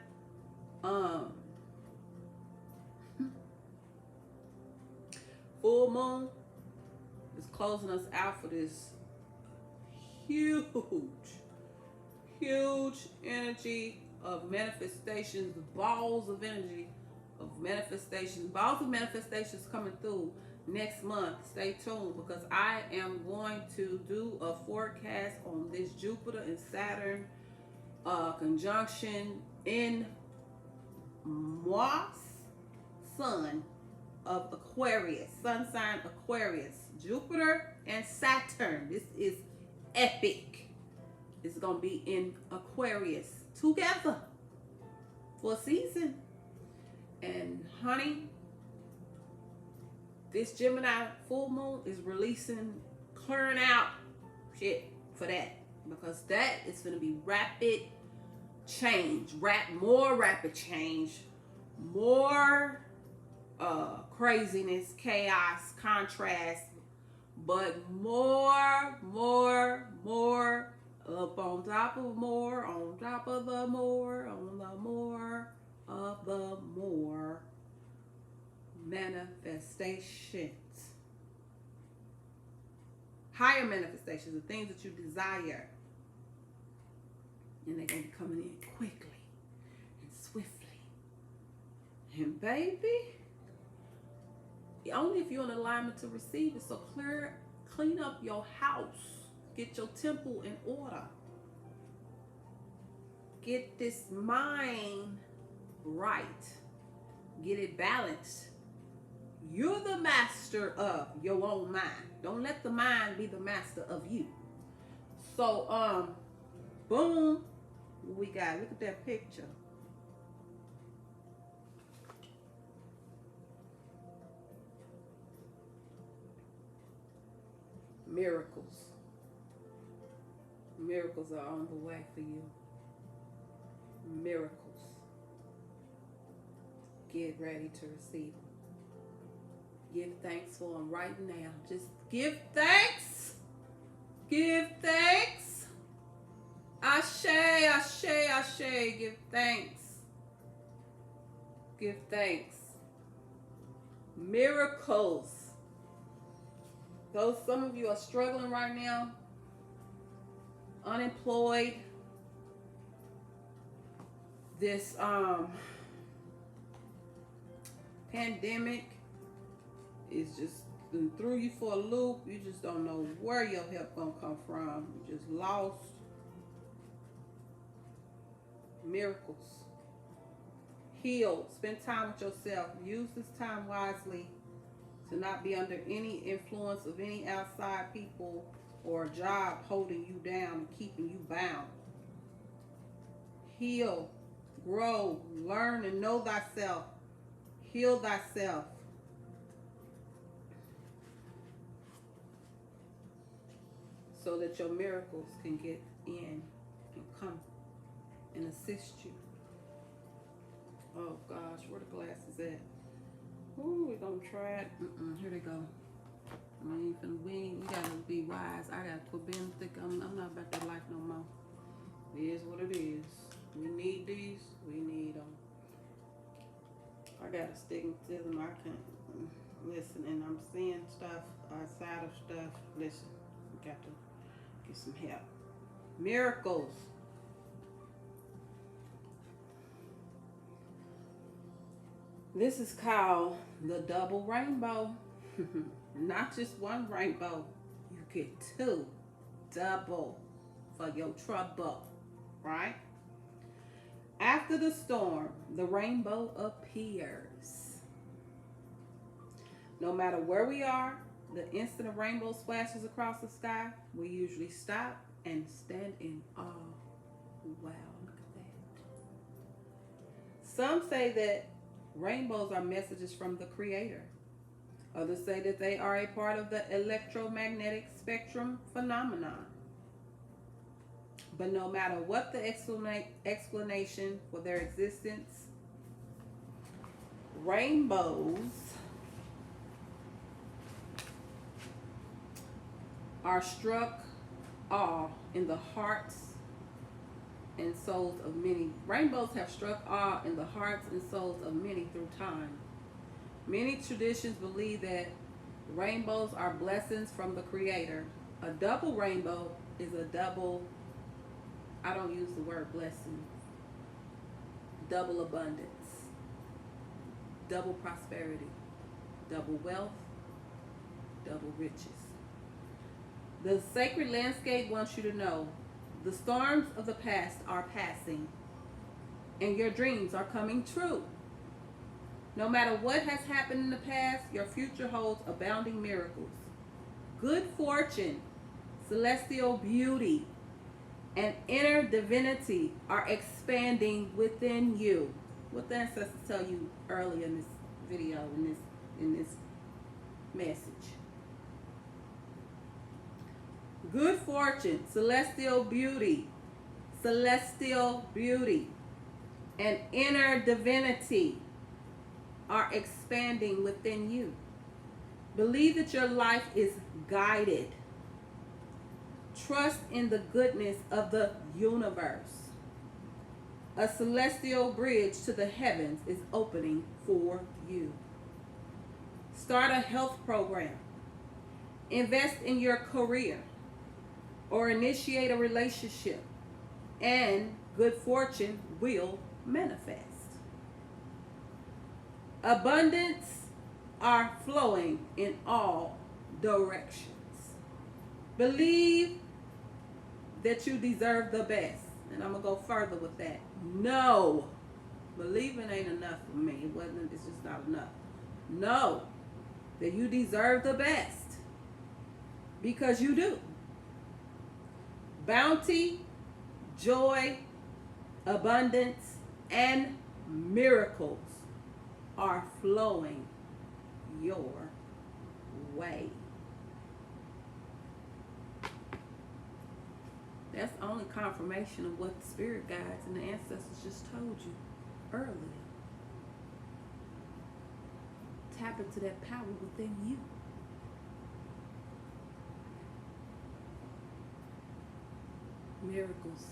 full moon is closing us out for this huge energy of manifestations, balls of energy of manifestation, balls of manifestations coming through next month. Stay tuned, because I am going to do a forecast on this Jupiter and Saturn conjunction in Mars, sun of Aquarius, sun sign Aquarius, Jupiter and Saturn. This is epic. It's gonna be in Aquarius together for a season. And honey, this Gemini full moon is releasing, clearing out shit for that, because that is going to be rapid change, more rapid change, more craziness, chaos, contrast, but more up on top of more, on top of the more, on the more of the more manifestations, higher manifestations, the things that you desire, and they're going to be coming in quickly and swiftly. And baby, only if you're in alignment to receive it. So clean up your house, get your temple in order, get this mind right, get it balanced. You're the master of your own mind. Don't let the mind be the master of you. So, boom, what we got? Look at that picture. Miracles. Miracles are on the way for you. Miracles. Get ready to receive them. Give thanks for them right now. Just give thanks. Give thanks. Ashe, ashe, ashe. Give thanks. Give thanks. Miracles. Though some of you are struggling right now, unemployed, this pandemic is just threw you for a loop. You just don't know where your help gonna come from. You just lost. Miracles. Heal. Spend time with yourself. Use this time wisely to not be under any influence of any outside people or a job holding you down and keeping you bound. Heal. Grow. Learn and know thyself. Heal thyself. So that your miracles can get in and come and assist you. Oh gosh, where the glasses at? Ooh, we're gonna try it. Here they go. We gotta be wise. I gotta quit being thick. I'm not about that life no more. It is what it is. We need these. We need them. I gotta stick to them. I can't listen, and I'm seeing stuff outside of stuff. Listen, we got to get some help. Miracles. This is called the double rainbow. Not just one rainbow. You get two. Double for your trouble. Right? After the storm, the rainbow appears. No matter where we are, the instant a rainbow splashes across the sky, we usually stop and stand in awe. Wow, look at that. Some say that rainbows are messages from the Creator. Others say that they are a part of the electromagnetic spectrum phenomenon. But no matter what the explanation for their existence, rainbows are struck awe in the hearts and souls of many. Rainbows have struck awe in the hearts and souls of many through time. Many traditions believe that rainbows are blessings from the Creator. A double rainbow is a double, I don't use the word blessing, double abundance, double prosperity, double wealth, double riches. The sacred landscape wants you to know the storms of the past are passing and your dreams are coming true. No matter what has happened in the past, your future holds abounding miracles. Good fortune, celestial beauty, and inner divinity are expanding within you. What the ancestors tell you earlier in this video, in this message. Good fortune, celestial beauty, and inner divinity are expanding within you. Believe that your life is guided. Trust in the goodness of the universe. A celestial bridge to the heavens is opening for you. Start a health program. Invest in your career or initiate a relationship, and good fortune will manifest. Abundance are flowing in all directions. Believe that you deserve the best. And I'm going to go further with that. No. Believing ain't enough for me. It's just not enough. Know that you deserve the best. Because you do. Bounty, joy, abundance, and miracles are flowing your way. That's only confirmation of what the spirit guides and the ancestors just told you earlier. Tap into that power within you. Miracles.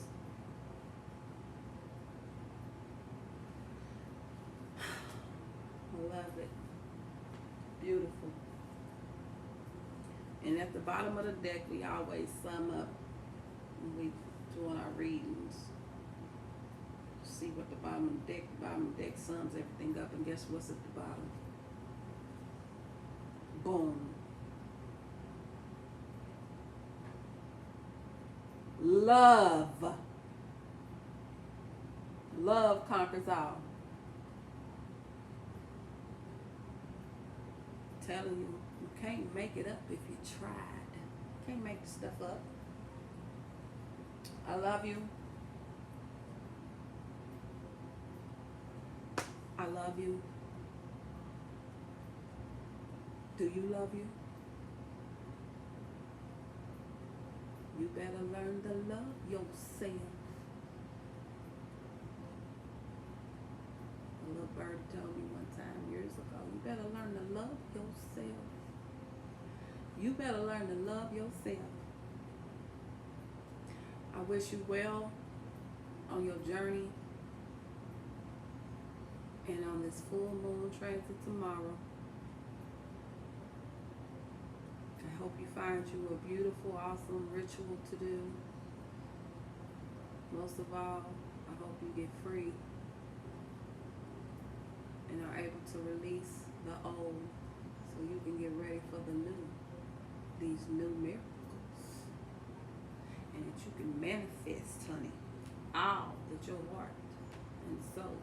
I love it. Beautiful. And at the bottom of the deck, we always sum up when we doing our readings. See what the bottom of the deck sums everything up, and guess what's at the bottom? Boom. Love. Love conquers all. Telling you, you can't make it up if you tried. You can't make the stuff up. I love you. I love you. Do you love you? You better learn to love yourself. A little bird told me one time years ago, you better learn to love yourself. You better learn to love yourself. I wish you well on your journey and on this full moon transit tomorrow. I hope you find you a beautiful, awesome ritual to do. Most of all, I hope you get free and are able to release the old so you can get ready for the new, these new miracles. And that you can manifest, honey, all that your heart and soul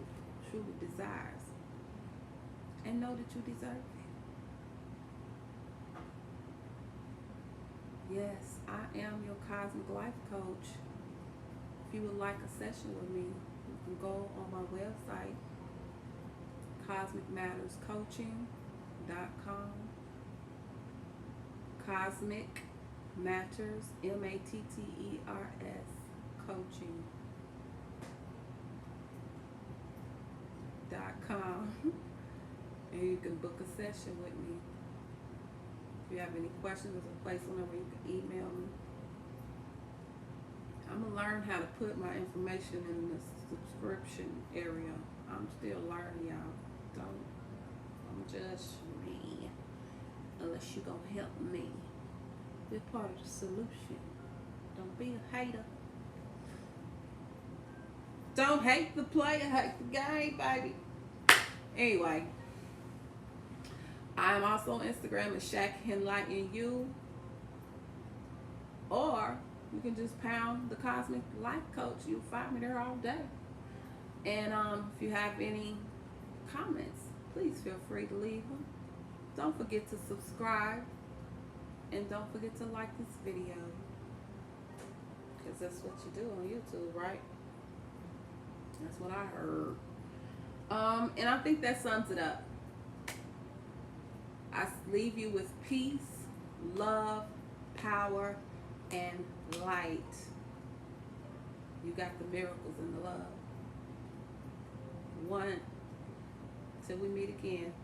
truly desires. And know that you deserve it. Yes, I am your Cosmic Life Coach. If you would like a session with me, you can go on my website, CosmicMattersCoaching.com. Cosmic Matters, MATTERS, coaching.com. And you can book a session with me. If you have any questions, there's a placeholder where you can email me. I'm going to learn how to put my information in the subscription area. I'm still learning, y'all. Don't judge me unless you're going to help me. Be part of the solution. Don't be a hater. Don't hate the player, hate the game, baby. Anyway. I'm also on Instagram at ShackEnlightEnYou. Or you can just pound the Cosmic Life Coach. You'll find me there all day. And if you have any comments, please feel free to leave them. Don't forget to subscribe. And don't forget to like this video. Because that's what you do on YouTube, right? That's what I heard. And I think that sums it up. I leave you with peace, love, power, and light. You got the miracles and the love. One, till we meet again.